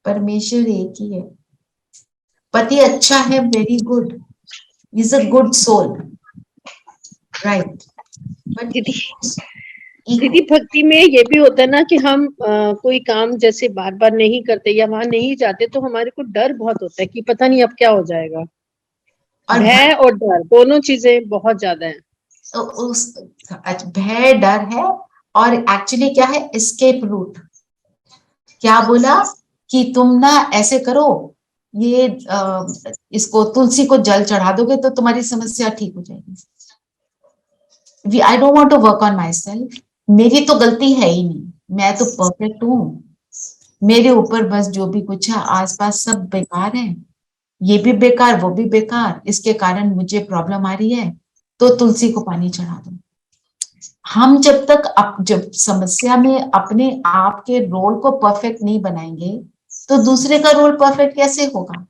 परमेश्वर एक ही है। पति अच्छा है, very good, is a good soul, right. But दीदी भक्ति में ये भी होता है ना कि हम कोई काम जैसे बार बार नहीं करते या वहां नहीं जाते तो हमारे को डर बहुत होता है कि पता नहीं अब क्या हो जाएगा। और भय और डर दोनों चीजें बहुत ज्यादा है। तो उस भय डर है, और एक्चुअली क्या है? Escape route. क्या बोला कि तुम ना ऐसे करो, ये इसको तुलसी को जल चढ़ा दोगे तो तुम्हारी समस्या ठीक हो जाएगी। I don't want to work on myself. मेरी तो गलती है ही नहीं, मैं तो परफेक्ट हूँ। मेरे ऊपर बस जो भी कुछ है आसपास सब बेकार है, ये भी बेकार, वो भी बेकार, इसके कारण मुझे प्रॉब्लम आ रही है, तो तुलसी को पानी चढ़ा दो। हम जब समस्या में अपने आप के रोल को परफेक्ट नहीं बनाएंगे तो दूसरे का रोल परफेक्ट कैसे होगा?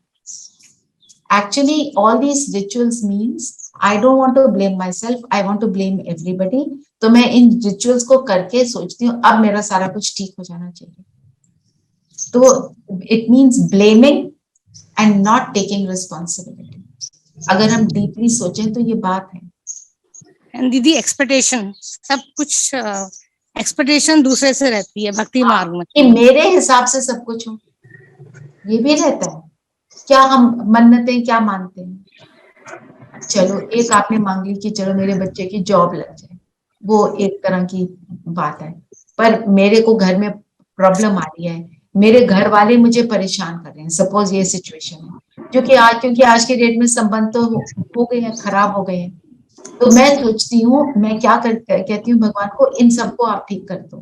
Actually all these rituals means I don't want to blame myself, I want to blame everybody. तो मैं इन रिचुअल्स को करके सोचती हूँ अब मेरा सारा कुछ ठीक हो जाना चाहिए। तो it means blaming and not taking responsibility. अगर हम डीपली सोचें तो ये बात है। एंड दीदी एक्सपेक्टेशन, सब कुछ एक्सपेक्टेशन दूसरे से रहती है भक्ति मार्ग में, कि मेरे हिसाब से सब कुछ हो, ये भी रहता है। क्या हम मन्नतें क्या मानते हैं? चलो एक आपने मांग ली कि चलो मेरे बच्चे की जॉब लग जाए, वो एक तरह की बात है। पर मेरे को घर में प्रॉब्लम आ रही है, मेरे घर वाले मुझे परेशान कर रहे हैं, सपोज ये सिचुएशन है, क्योंकि आज के डेट में संबंध तो हो गए हैं, खराब हो गए हैं। तो मैं सोचती हूँ, मैं क्या कहती हूँ भगवान को, इन सबको आप ठीक कर दो।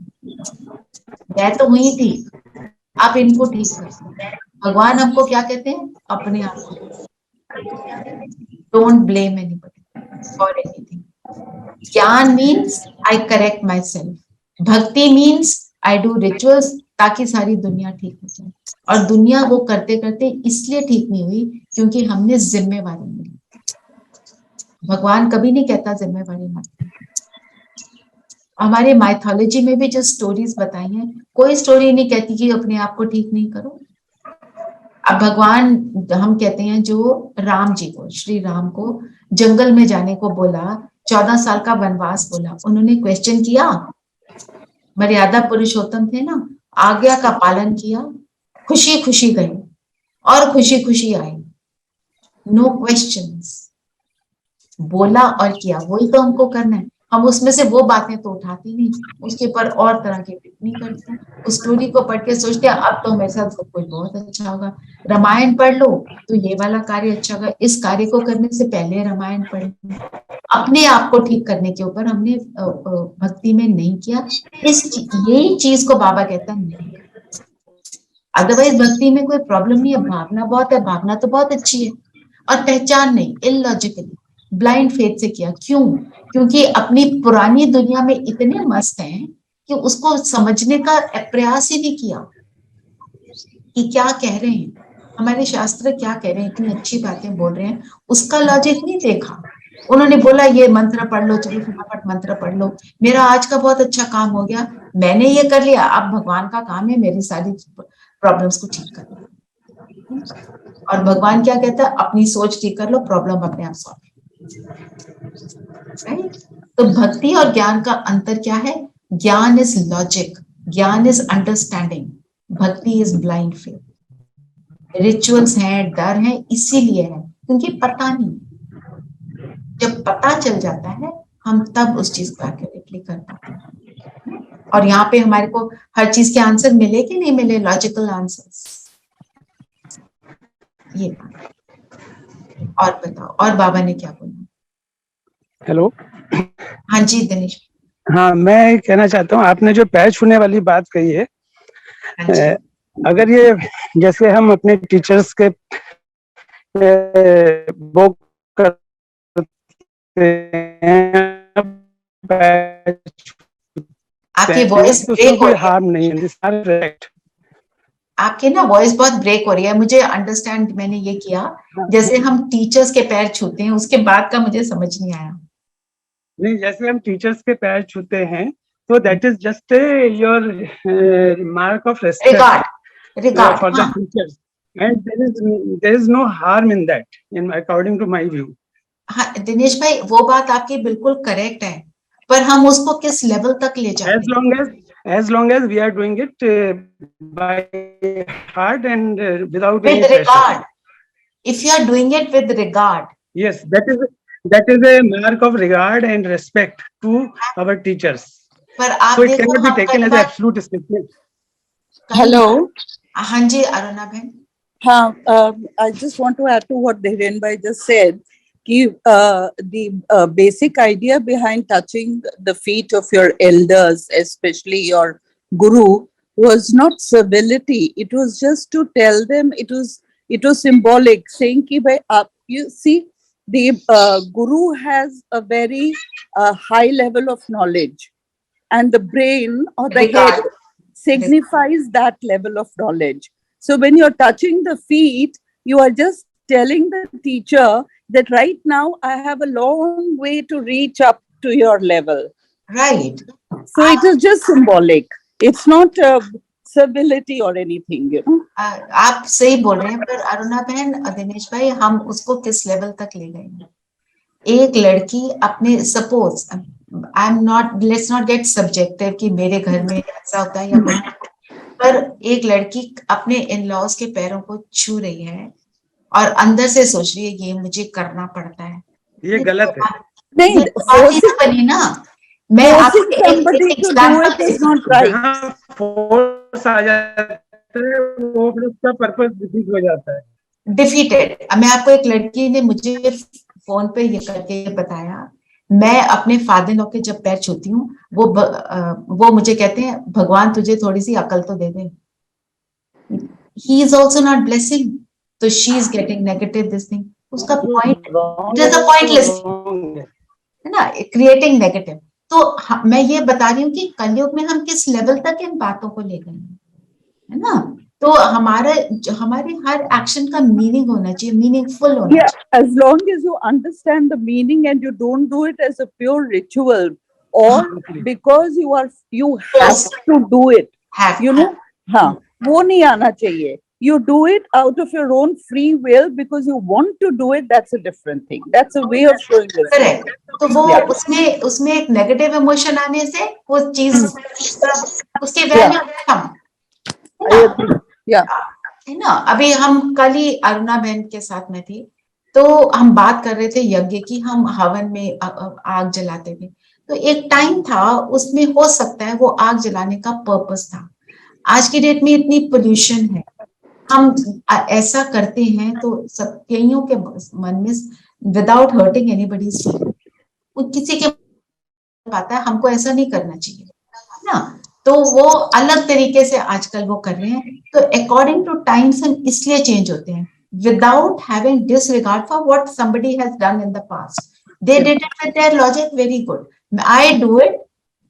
मैं तो हुई थी, आप इनको ठीक कर दो। भगवान हमको क्या कहते हैं? अपने आप को don't blame anybody for anything. Gyan means I correct my self, bhakti means I do rituals ताकि सारी दुनिया ठीक हो जाए। और दुनिया वो करते करते इसलिए ठीक नहीं हुई क्योंकि हमने जिम्मेवारी ली। भगवान कभी नहीं कहता जिम्मेवारी मत लो। हमारे माइथोलॉजी में भी जो स्टोरीज बताई हैं, कोई स्टोरी नहीं कहती कि अपने आप को ठीक नहीं करो। अब भगवान, हम कहते हैं जो राम जी को, श्री राम को जंगल में जाने को बोला, 14 साल का वनवास बोला, उन्होंने क्वेश्चन किया, मर्यादा पुरुषोत्तम थे ना, आज्ञा का पालन किया, खुशी खुशी गए और खुशी खुशी आए, नो क्वेश्चंस, बोला और किया, वही तो हमको करना है। हम उसमें से वो बातें तो उठाते नहीं, उसके ऊपर और तरह की टिप्पणी करते हैं। उस स्टोरी को पढ़ के सोचते हैं अब तो मेरे साथ सब कुछ बहुत अच्छा होगा। रामायण पढ़ लो तो ये वाला कार्य अच्छा होगा, इस कार्य को करने से पहले रामायण पढ़ लो। अपने आप को ठीक करने के ऊपर हमने भक्ति में नहीं किया। यही चीज को बाबा कहता है नहीं। अदरवाइज भक्ति में कोई प्रॉब्लम नहीं है, भावना बहुत है, भावना तो बहुत अच्छी है, और पहचान नहीं, इलॉजिकली ब्लाइंड फेथ से किया। क्यों? क्योंकि अपनी पुरानी दुनिया में इतने मस्त हैं कि उसको समझने का प्रयास ही नहीं किया कि क्या कह रहे हैं हमारे शास्त्र, क्या कह रहे हैं, इतनी अच्छी बातें बोल रहे हैं, उसका लॉजिक नहीं देखा। उन्होंने बोला ये मंत्र पढ़ लो, चलो फटाफट मंत्र पढ़ लो, मेरा आज का बहुत अच्छा काम हो गया, मैंने ये कर लिया, अब भगवान का काम है मेरी सारी प्रॉब्लम्स को ठीक करना। और भगवान क्या कहता है? अपनी सोच ठीक कर लो, प्रॉब्लम अपने आप सॉल्व। राइट? तो भक्ति और ज्ञान का अंतर क्या है? ज्ञान इज लॉजिक, ज्ञान इज अंडरस्टैंडिंग, भक्ति इज ब्लाइंड फेथ। रिचुअल्स हैं, डर है, इसीलिए है क्योंकि पता नहीं। जब पता चल जाता है हम तब उस चीज को एक्यूरेटली कर पाते हैं। और यहाँ पे हमारे को हर चीज के आंसर मिले कि नहीं मिले, लॉजिकल आंसर्स, ये बात। और बताओ, और बाबा ने क्या बोला? हेलो। हाँ जी दिनेश। हाँ, मैं कहना चाहता हूँ, आपने जो पैर छूने वाली बात कही है, हाँ जी। अगर ये जैसे हम अपने टीचर्स के वो करते हैं, आपकी वॉइस तो ब्रेक हो कोई रही है, हार्म नहीं है, दिस आर करेक्ट। आपकी ना वॉइस बहुत ब्रेक हो रही है। मुझे अंडरस्टैंड मैंने ये किया जैसे हम टीचर्स के पैर छूते हैं, उसके बाद का मुझे समझ नहीं आया। नहीं, जैसे हम टीचर्स के पैर छूते हैं तो that is just your mark of regard, regard for the teachers, and there is no harm in that, in according to my view. हाँ दिनेश भाई, वो बात आपकी बिल्कुल करेक्ट है, पर हम उसको किस लेवल तक ले जाते हैं? As long as we are doing it by heart and without any With pressure. regard. If you are doing it with regard. Yes, that is a mark of regard and respect to our teachers. पर आप So it देखो, cannot be हम taken कई as बार, absolute statement. Hello. हाँ जी अरुणा बहन। हाँ, I just want to add to what Dhiren bhai just said. The basic idea behind touching the feet of your elders, especially your guru, was not civility. It was just to tell them, it was symbolic, saying ki bhai, you see, the guru has a very high level of knowledge, and the brain or the Regard. head signifies that level of knowledge. So when you're touching the feet, you are just telling the teacher that right now I have a long way to reach up to your level. Right. So it is just symbolic. It's not civility or anything, you know. आप सही बोल रहे हैं, पर अरुणा बहन, दिनेश भाई, हम उसको किस लेवल तक ले गए? एक लड़की अपने, suppose I am not, let's not gate subjective कि मेरे घर में ऐसा होता है या कुछ, पर एक लड़की अपने इन लॉज के पैरों को छू रही है और अंदर से सोच रही है ये मुझे करना पड़ता है, ये गलत है। नहीं, ये तो बात ही ना बनी ना। मैं आपको somebody to do it is not right. जहाँ फोर्स आ जाता है वो उसका पर्पस डिफीट हो जाता है, डिफीटेड। मैं आपको, एक लड़की ने मुझे फोन पे ये करके बताया, मैं अपने फादर लॉ के जब पैर छूती हूँ, वो मुझे कहते हैं भगवान तुझे थोड़ी सी अकल तो दे दे। He is also not blessing, तो she is getting negative this thing. उसका point, it is a pointless, है ना, क्रिएटिंग नेगेटिव। तो मैं ये बता रही हूँ कि कलयुग में हम किस लेवल तक इन बातों को ले गए हैं, है ना। तो हमारे हर एक्शन का मीनिंग होना चाहिए, मीनिंगफुल होना चाहिए। As long as you understand the meaning and you don't do it as a pure ritual or because you have to do it, you know, हाँ, वो नहीं आना चाहिए। You do it out of your own free will because you want to do it. That's a different thing. That's a way of showing respect. Correct. तो वो उसमें एक negative emotion आने से वो चीज उसकी वैल्यू कम, है ना। अभी हम कल ही अरुणा बहन के साथ में थी, तो हम बात कर रहे थे यज्ञ की, हम हवन में आग जलाते थे, तो एक टाइम था, उसमें हो सकता है वो आग जलाने का पर्पस था। आज की डेट में इतनी पोल्यूशन है, हम ऐसा करते हैं तो सब कईयों के मन में विदाउट हर्टिंग एनीबॉडीज किसी के पाता है हमको ऐसा नहीं करना चाहिए ना, तो वो अलग तरीके से आजकल वो कर रहे हैं। तो अकॉर्डिंग टू टाइम्स हम इसलिए चेंज होते हैं without having disregard for what somebody has done in the past. They did it with their logic, very good. I do it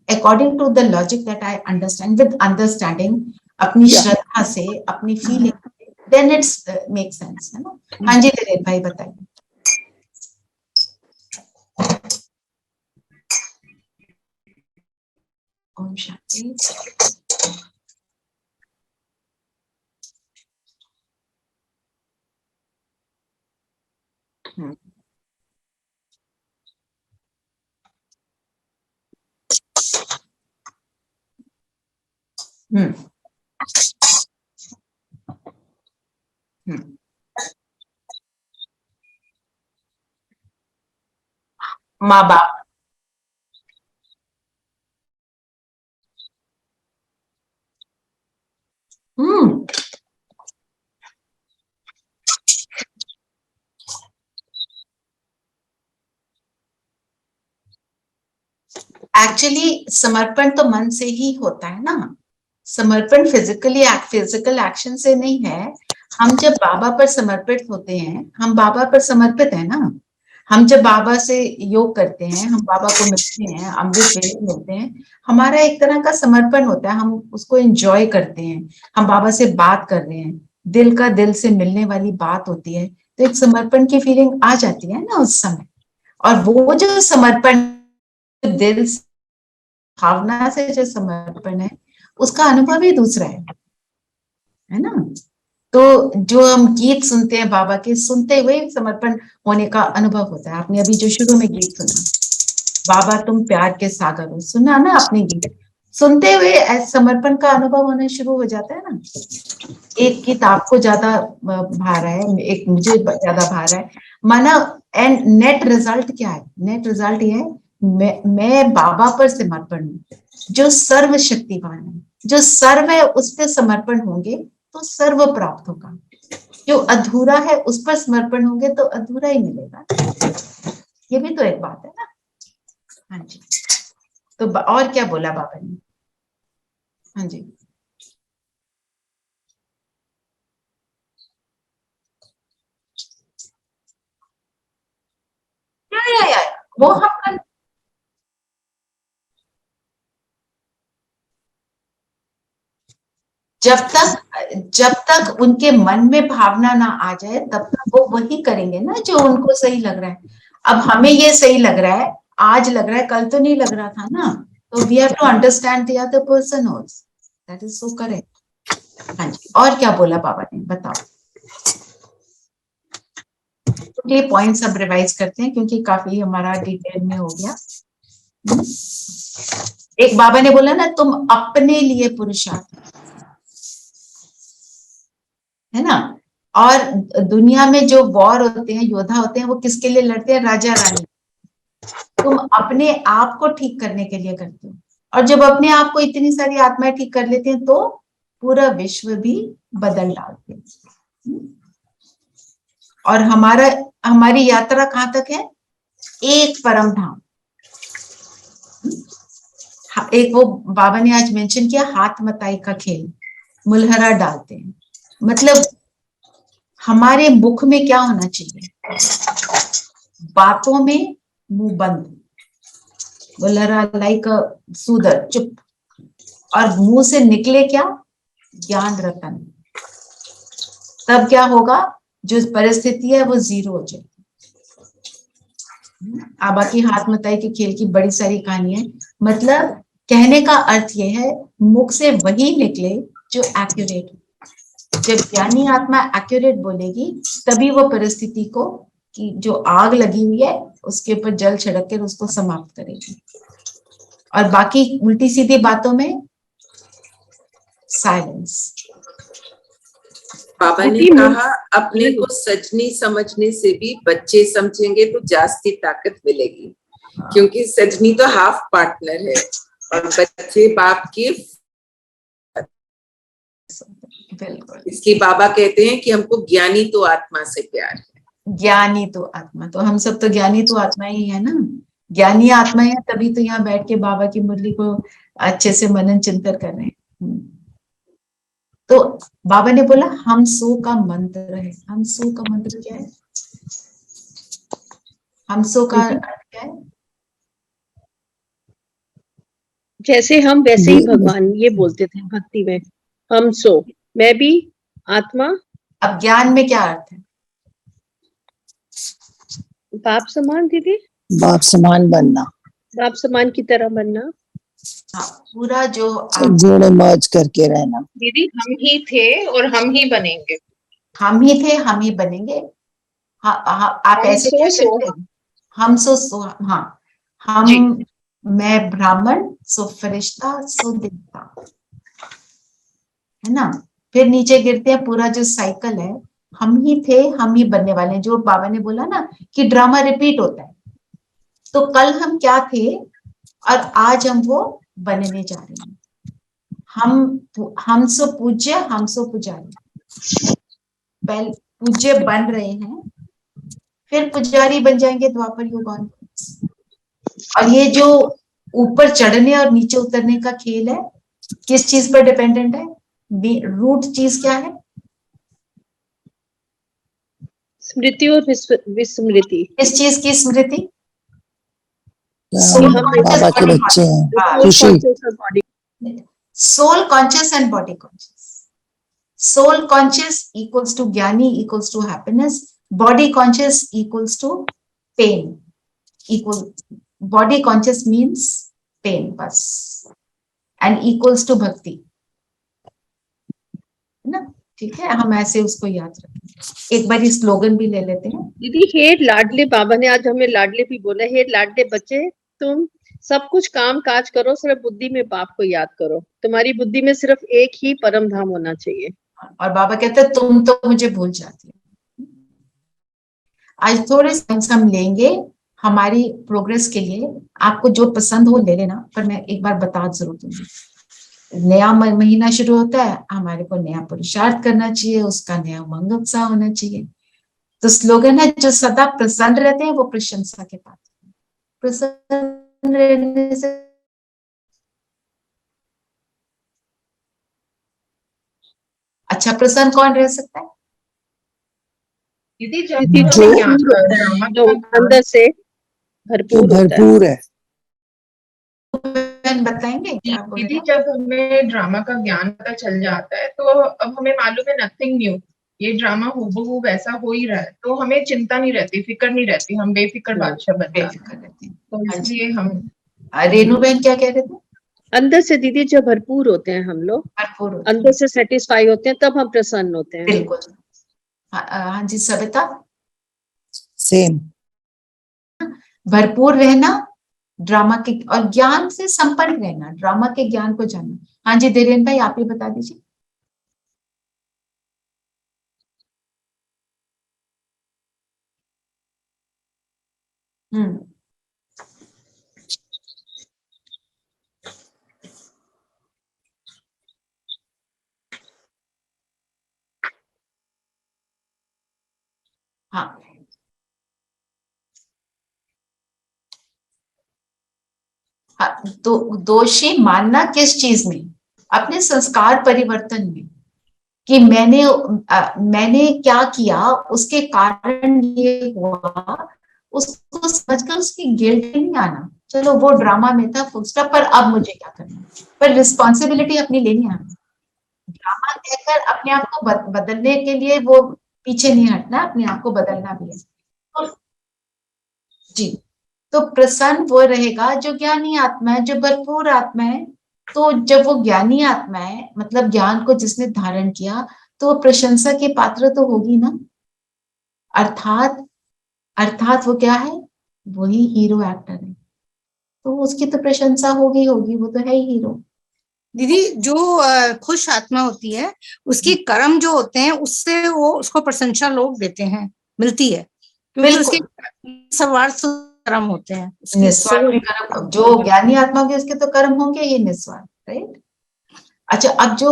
according to the logic that I understand, with understanding, अपनी श्रद्धा से, अपनी feeling, then it's make sense, है ना। हाँ जी धीरेन भाई बताइए। ओम शांति। माँ बाप, एक्चुअली समर्पण तो मन से ही होता है ना। समर्पण फिजिकल एक्शन से नहीं है। हम जब बाबा पर समर्पित होते हैं, हम बाबा पर समर्पित है ना। हम जब बाबा से योग करते हैं, हम बाबा को मिलते हैं, अमृत वेले मिलते हैं, हमारा एक तरह का समर्पण होता है। हम उसको एंजॉय करते हैं, हम बाबा से बात कर रहे हैं, दिल का दिल से मिलने वाली बात होती है, तो एक समर्पण की फीलिंग आ जाती है ना उस समय। और वो जो समर्पण दिल भावना से जो समर्पण है, उसका अनुभव ही दूसरा है ना। तो जो हम गीत सुनते हैं बाबा के, सुनते हुए समर्पण होने का अनुभव होता है। आपने अभी जो शुरू में गीत सुना, बाबा तुम प्यार के सागर हो, सुना ना आपने गीत, सुनते हुए समर्पण का अनुभव होना शुरू हो जाता है ना। एक गीत आपको ज्यादा भा रहा है, एक मुझे ज्यादा भा रहा है, माना। एंड नेट रिजल्ट क्या है? नेट रिजल्ट ये है, मैं बाबा पर समर्पण हूँ, जो सर्वशक्तिवान है, जो सर्व है, उस पर समर्पण होंगे तो सर्व प्राप्त होगा। जो अधूरा है उस पर समर्पण होंगे तो अधूरा ही मिलेगा। ये भी तो एक बात है ना। हाँ जी, तो और क्या बोला बाबा ने? हाँ जी, या वो हम जब तक उनके मन में भावना ना आ जाए, तब तक वो वही करेंगे ना जो उनको सही लग रहा है। अब हमें ये सही लग रहा है, आज लग रहा है, कल तो नहीं लग रहा था ना। तो we have to understand the other person also, that is so correct. हाँ जी, और क्या बोला बाबा ने, बताओ। तो ये पॉइंट्स अब रिवाइज करते हैं क्योंकि काफी हमारा डिटेल में हो गया। एक बाबा ने बोला ना, तुम अपने लिए पुरुषार्थ, है ना। और दुनिया में जो वॉर होते हैं, योद्धा होते हैं, वो किसके लिए लड़ते हैं? राजा रानी। तुम अपने आप को ठीक करने के लिए करते हो, और जब अपने आप को इतनी सारी आत्माएं ठीक कर लेते हैं तो पूरा विश्व भी बदल डालते हैं। और हमारी यात्रा कहां तक है? एक परम धाम। एक वो बाबा ने आज मेंशन किया, हाथ मताई का खेल, मुलहरा डालते हैं। मतलब हमारे मुख में क्या होना चाहिए? बातों में मुंह बंद, मुलहरा लाइक सूदर, चुप, और मुंह से निकले क्या? ज्ञान रतन। तब क्या होगा? जो परिस्थिति है वो जीरो हो जाएगी। बाकी हाथ मताई के खेल की बड़ी सारी कहानी है। मतलब कहने का अर्थ यह है, मुख से वही निकले जो एक्यूरेट हो। जब ज्ञानी आत्मा एक्यूरेट बोलेगी, तभी वो परिस्थिति को, कि जो आग लगी हुई है उसके ऊपर जल छिड़क कर उसको समाप्त करेगी। और बाकी उल्टी सीधी बातों में साइलेंस। बाबा ने कहा, अपने को सजनी समझने से भी बच्चे समझेंगे तो जास्ती ताकत मिलेगी। क्योंकि सजनी तो हाफ पार्टनर है और बच्चे बाप के, बिल्कुल। इसलिए बाबा कहते हैं कि हमको ज्ञानी तो आत्मा से प्यार है। ज्ञानी तो आत्मा, तो हम सब तो ज्ञानी तो आत्मा ही है ना, ज्ञानी आत्मा है, तभी तो यहाँ बैठ के बाबा की मुरली को अच्छे से मनन चिंतन कर रहे हैं। तो बाबा ने बोला हम सो का मंत्र है। हम सो का मंत्र क्या है? हम सो का अर्थ क्या है? जैसे हम वैसे ही भगवान ये बोलते थे भक्ति में, हम सो, मैं भी आत्मा। अब ज्ञान में क्या अर्थ है? बाप समान दीदी, बाप समान बनना, बाप समान की तरह बनना। हाँ, पूरा जो जोड़े मर्ज करके रहना। दीदी हम ही थे और हम ही बनेंगे। हम ही थे, हम ही बनेंगे। हाँ, हाँ, आप हम ऐसे सो कह सो सकते हैं, हम सो हाँ, जी। हम, मैं ब्राह्मण, सो फरिश्ता, सो देवता, है ना। फिर नीचे गिरते हैं, पूरा जो साइकिल है, हम ही थे, हम ही बनने वाले हैं। जो बाबा ने बोला ना कि ड्रामा रिपीट होता है, तो कल हम क्या थे और आज हम वो बनने जा रहे हैं। हम सो पूज्य, हम सो पुजारी। पहले पूज्य बन रहे हैं, फिर पुजारी बन जाएंगे द्वापर युग on। और ये जो ऊपर चढ़ने और नीचे उतरने का खेल है, किस चीज पर डिपेंडेंट है? रूट चीज क्या है? स्मृति और विस्मृति। किस चीज की स्मृति? बाबा के बच्चे हैं, खुशी। Soul conscious and body conscious. Soul conscious equals to gyani equals to happiness, body conscious equals to pain. Equal body conscious means pain बस, एंड इक्वल्स टू भक्ति, है ना। ठीक है, हम ऐसे उसको याद रखें। एक बार स्लोगन भी ले लेते हैं। दीदी हे लाडले, बाबा ने आज हमें लाडले भी बोला, हे लाडले बच्चे, तुम सब कुछ काम काज करो, सिर्फ बुद्धि में बाप को याद करो। तुम्हारी बुद्धि में सिर्फ एक ही परम धाम होना चाहिए। और बाबा कहते हैं तुम तो मुझे भूल जाती हो। आज थोड़े सेकंड्स हम लेंगे हमारी प्रोग्रेस के लिए। आपको जो पसंद हो ले लेना, पर मैं एक बार बता जरूर दूंगी। नया महीना शुरू होता है, हमारे को नया पुरुषार्थ करना चाहिए, उसका नया उमंग उत्साह होना चाहिए। तो स्लोगन है, जो सदा प्रसन्न रहते हैं वो प्रशंसा के पात्र हैं। प्रसन्न रहने से अच्छा प्रसन्न कौन रह सकता है? दीदी जो अंदर से भरपूर भरपूर है। बताएंगे क्या बोल दीदी रहे हैं? जब हमें ड्रामा का ज्ञान पता चल जाता है तो अब हमें मालूम है नथिंग न्यू, ये ड्रामा हूबहू वैसा हो ही रहा है, तो हमें चिंता नहीं रहती, फिक्र नहीं रहती, हम बेफिक्र बादशाह बन जाते बेफिक्र रहते हैं। तो इसलिए हम। रेनू बहन क्या कह रहे थे? अंदर से दीदी जब भरपूर होते हैं हम लोग, भरपूर होते हैं। अंदर से सेटिस्फाई होते हैं, तब हम प्रसन्न होते हैं। बिल्कुल। हाँ जी सविता। सेम। भरपूर रहना, ड्रामा के और ज्ञान से संपन्न रहना, ड्रामा के ज्ञान को जानना। हाँ जी धीरेन भाई, आप ही बता दीजिए। हाँ, तो दोषी मानना किस चीज में? अपने संस्कार परिवर्तन में, कि मैंने क्या किया, उसके कारण ये हुआ, उसको समझकर उसकी गिल्ट नहीं आना। चलो वो ड्रामा में था, फुल स्टॉप, पर अब मुझे क्या करना, पर रिस्पॉन्सिबिलिटी अपनी लेनी है। ड्रामा कहकर अपने आप को बदलने के लिए वो पीछे नहीं हटना, अपने आप को बदलना भी है। तो जी, तो प्रसन्न वो रहेगा जो ज्ञानी आत्मा है, जो भरपूर आत्मा है। तो जब वो ज्ञानी आत्मा है, मतलब ज्ञान को जिसने धारण किया, तो वो प्रशंसा के पात्र तो होगी ना। अर्थात वो क्या है? वही हीरो एक्टर है, तो उसकी तो प्रशंसा होगी, वो तो है ही हीरो। दीदी जो खुश आत्मा होती है, उसकी कर्म जो होते हैं उससे वो उसको प्रशंसा लोग देते हैं, मिलती है, क्योंकि उसके सवार कर्म होते हैं उसकी निस्वार्थ कर्म, जो ज्ञानी आत्मा के उसके तो कर्म होंगे ही निस्वार्थ, राइट। अच्छा, अब जो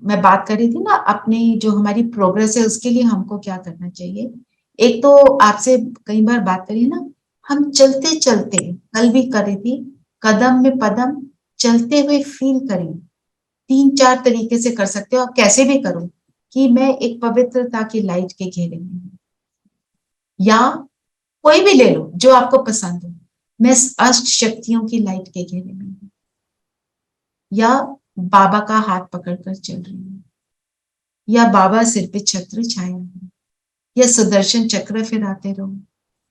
मैं बात कर रही थी ना, अपनी जो हमारी प्रोग्रेस है उसके लिए हमको क्या करना चाहिए। एक तो आपसे कई बार बात करी ना, हम चलते चलते, कल भी कर रही थी, कदम में पदम चलते हुए फील करें। 3-4 तरीके से कर सकते हो, आप कैसे भी करो, कि मैं एक पवित्रता की लाइट के घेरे में हूं, या कोई भी ले लो जो आपको पसंद हो, मैं अष्ट शक्तियों की लाइट के घेरे में हूं, या बाबा का हाथ पकड़कर चल रही हूँ, या बाबा सिर पे छत्र छाया है, या सुदर्शन चक्र फिराते रहो,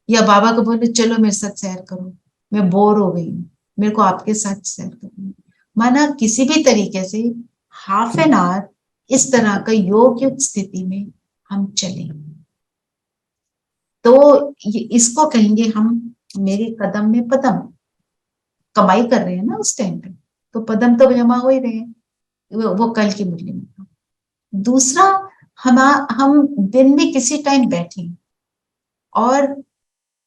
या बाबा को बोलो चलो मेरे साथ सैर करो, मैं बोर हो गई हूँ, मेरे को आपके साथ सैर करनी है। माना किसी भी तरीके से हाफ एन आवर इस तरह का योग युक्त स्थिति में हम चलें, तो इसको कहेंगे हम मेरे कदम में पदम। कमाई कर रहे हैं ना उस टाइम पे, तो पदम तो जमा हो ही रहे हैं, वो कल की मुरली में था। दूसरा, हम दिन में किसी टाइम बैठें और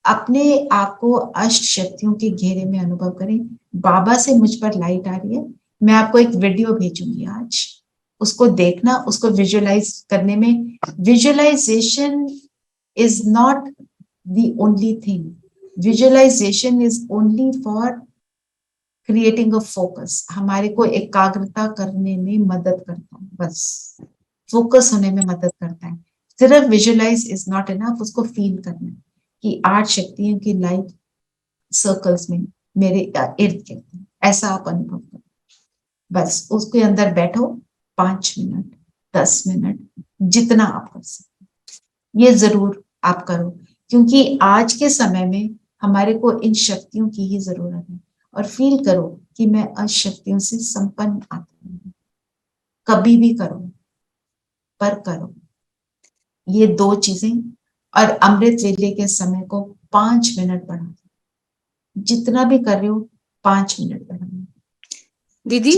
अपने आप को अष्ट शक्तियों के घेरे में अनुभव करें। बाबा से मुझ पर लाइट आ रही है, मैं आपको एक वीडियो भेजूंगी आज, उसको देखना, उसको विजुअलाइज करने में, visualization is not the only thing, visualization is only for creating a focus, हमारे को एकाग्रता करने में मदद करता है, बस फोकस होने में मदद करता है। सिर्फ विजुअलाइज इज नॉट इनफ, उसको फील करना है कि 8 शक्तियों की लाइट सर्कल्स में मेरे इर्द गिर्द, ऐसा आप अनुभव करो। बस उसके अंदर बैठो 5 मिनट, 10 मिनट, जितना आप कर सकते, ये जरूर आप करो, क्योंकि आज के समय में हमारे को इन शक्तियों की ही जरूरत है। और फील करो कि मैं अशक्तियों से संपन्न आत्मा हूं। कभी भी करो, पर करो ये 2 चीजें। और अमृत वेले के समय को 5 मिनट बढ़ा दो, जितना भी कर रहे हो 5 मिनट बढ़ा दो। दीदी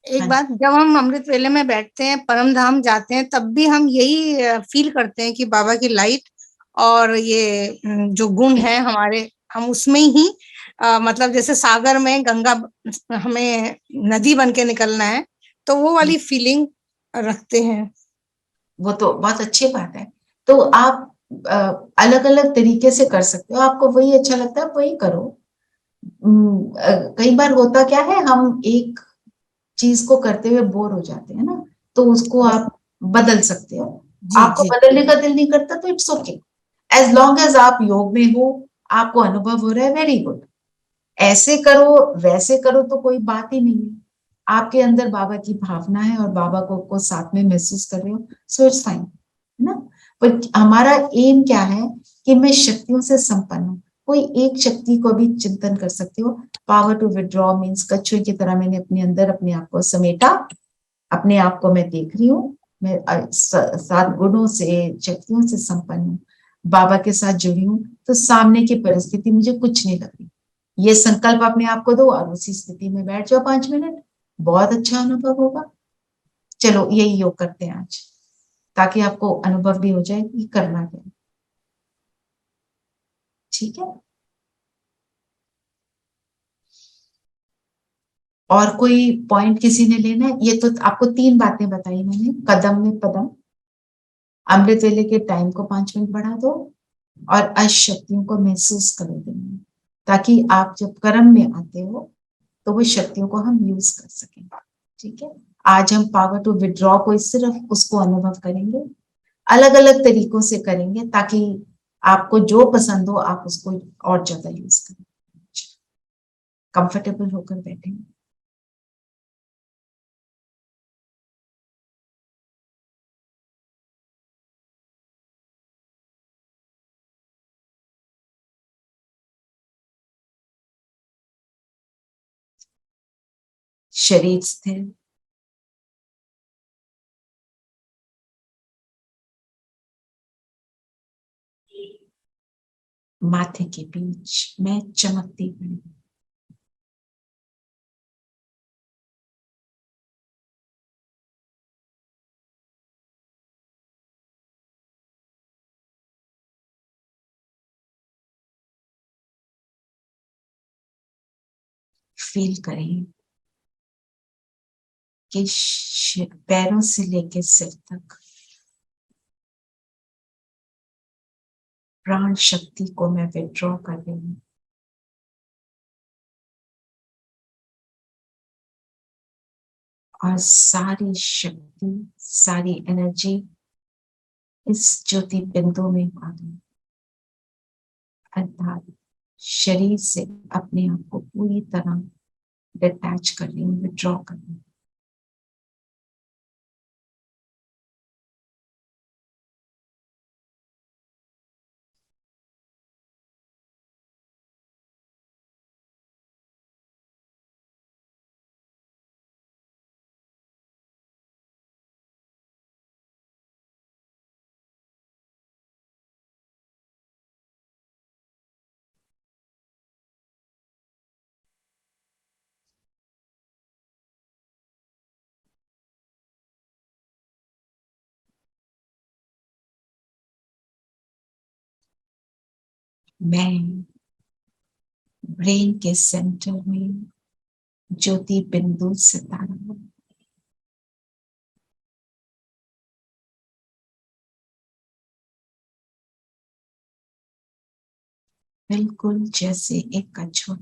एक हाँ बात, जब हम अमृत वेले में बैठते हैं, परम धाम जाते हैं, तब भी हम यही फील करते हैं कि बाबा की लाइट और ये जो गुण है हमारे, हम उसमें ही मतलब जैसे सागर में गंगा, हमें नदी बन के निकलना है, तो वो वाली फीलिंग रखते हैं। वो तो बहुत अच्छी बात है। तो आप अलग अलग तरीके से कर सकते हो, आपको वही अच्छा लगता है वही करो। कई बार होता क्या है, हम एक चीज को करते हुए बोर हो जाते हैं ना, तो उसको आप बदल सकते हो। जी आपको जी बदलने का दिल नहीं करता तो it's okay, as long as आप योग में हो, आपको अनुभव हो रहा है, वेरी गुड। ऐसे करो वैसे करो तो कोई बात ही नहीं है, आपके अंदर बाबा की भावना है और बाबा को साथ में महसूस कर रहे हो, सो इट्स फाइन, है ना। पर हमारा एम क्या है कि मैं शक्तियों से संपन्न हूँ। कोई एक शक्ति को भी चिंतन कर सकते हो। पावर टू विड्रॉ मीन्स कछुए की तरह मैंने अपने अंदर अपने आप को समेटा, अपने आप को मैं देख रही हूँ, मैं 7 गुणों से शक्तियों से संपन्न हूँ, बाबा के साथ जुड़ी हूँ, तो सामने की परिस्थिति मुझे कुछ नहीं लग रही। ये संकल्प अपने आप को दो और उसी स्थिति में बैठ जाओ 5 मिनट, बहुत अच्छा अनुभव होगा। चलो यही योग करते हैं आज, ताकि आपको अनुभव भी हो जाए कि करना क्या है। ठीक है, और कोई पॉइंट किसी ने लेना है? ये तो आपको 3 बातें बताई मैंने, कदम में पदम, अमृत वेले के टाइम को 5 मिनट बढ़ा दो, और अष्ट शक्तियों को महसूस करो दिन में, ताकि आप जब कर्म में आते हो तो वो शक्तियों को हम यूज कर सकें। ठीक है, आज हम पावर टू विड्रॉ को सिर्फ उसको अनुभव करेंगे, अलग अलग तरीकों से करेंगे, ताकि आपको जो पसंद हो आप उसको और ज्यादा यूज करें। कंफर्टेबल होकर बैठेंगे। शरीर स्थिर, माथे के बीच मैं चमकती हुई फील करें कि पैरों से लेके सिर तक प्राण शक्ति को मैं विड्रॉ कर रही हूँ। और सारी शक्ति, सारी एनर्जी इस ज्योति बिंदु में आ गई, अर्थात शरीर से अपने आप को पूरी तरह डिटैच कर रही हूँ, विड्रॉ कर रही हूँ। मैं ब्रेन के सेंटर में ज्योति बिंदु सितारा हूं। बिल्कुल जैसे एक कछुआ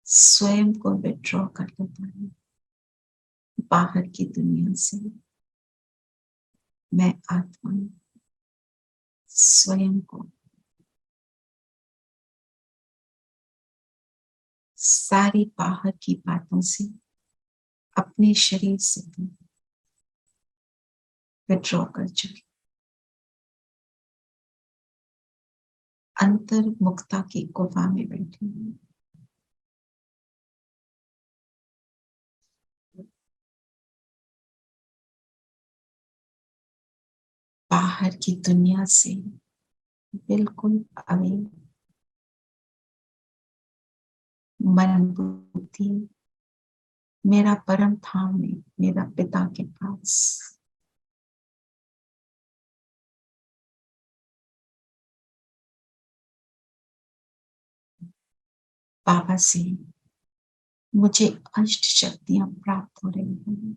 स्वयं को विड्रॉ कर लेता है बाहर की दुनिया से, मैं आत्मा स्वयं को सारी बाहर की बातों से, अपने शरीर से विड्रॉ कर चुकी, अंतर मुक्ता की गुफा में बैठी हूँ। बाहर की दुनिया से बिल्कुल अवे, मन बुद्धि मेरा परम धाम में, मेरा पिता के पास। बाबा से मुझे अष्ट शक्तियां प्राप्त हो रही हैं।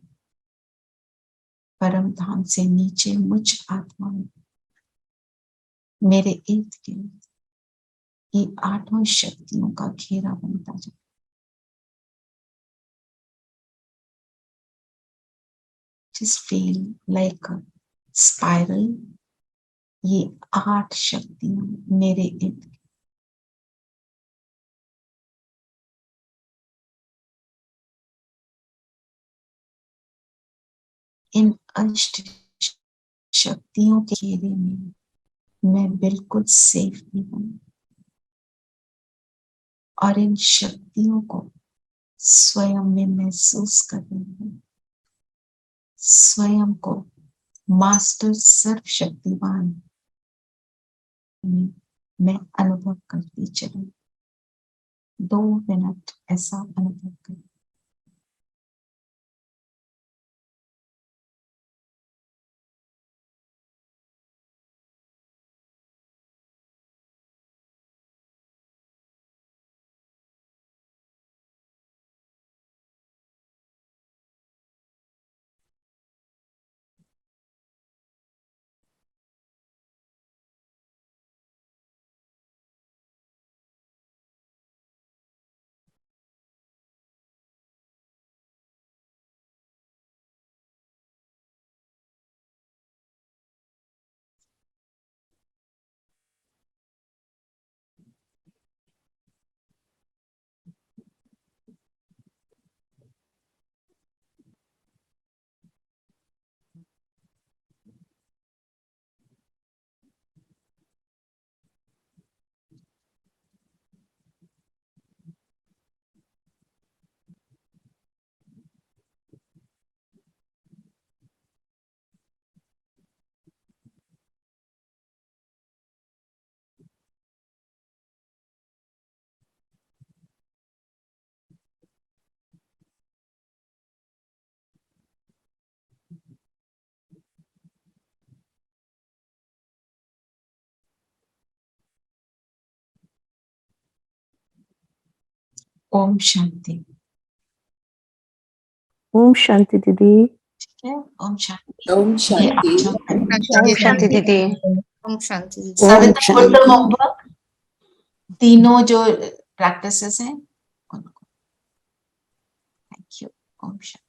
परम धाम से नीचे मुझ आत्मा में, मेरे इर्द गिर्द ये आठों शक्तियों का घेरा बनता जाए। Just feel like a spiral, ये 8 शक्तियां मेरे इर्द, इन अष्ट शक्तियों के घेरे में मैं बिल्कुल सेफ भी हूं और इन शक्तियों को स्वयं में महसूस कर रही हूं। स्वयं को मास्टर सर्वशक्तिवान में मैं अनुभव करती चलूं। 2 मिनट ऐसा अनुभव करें। ओम शांति। ओम शांति दीदी। ठीक है, ओम शांति। ओम शांति। ओम शांति दीदी। ओम शांति। सविता, शांति। put the homework, तीनों जो प्रैक्टिसेस हैं उनको। Thank you. ओम शांति।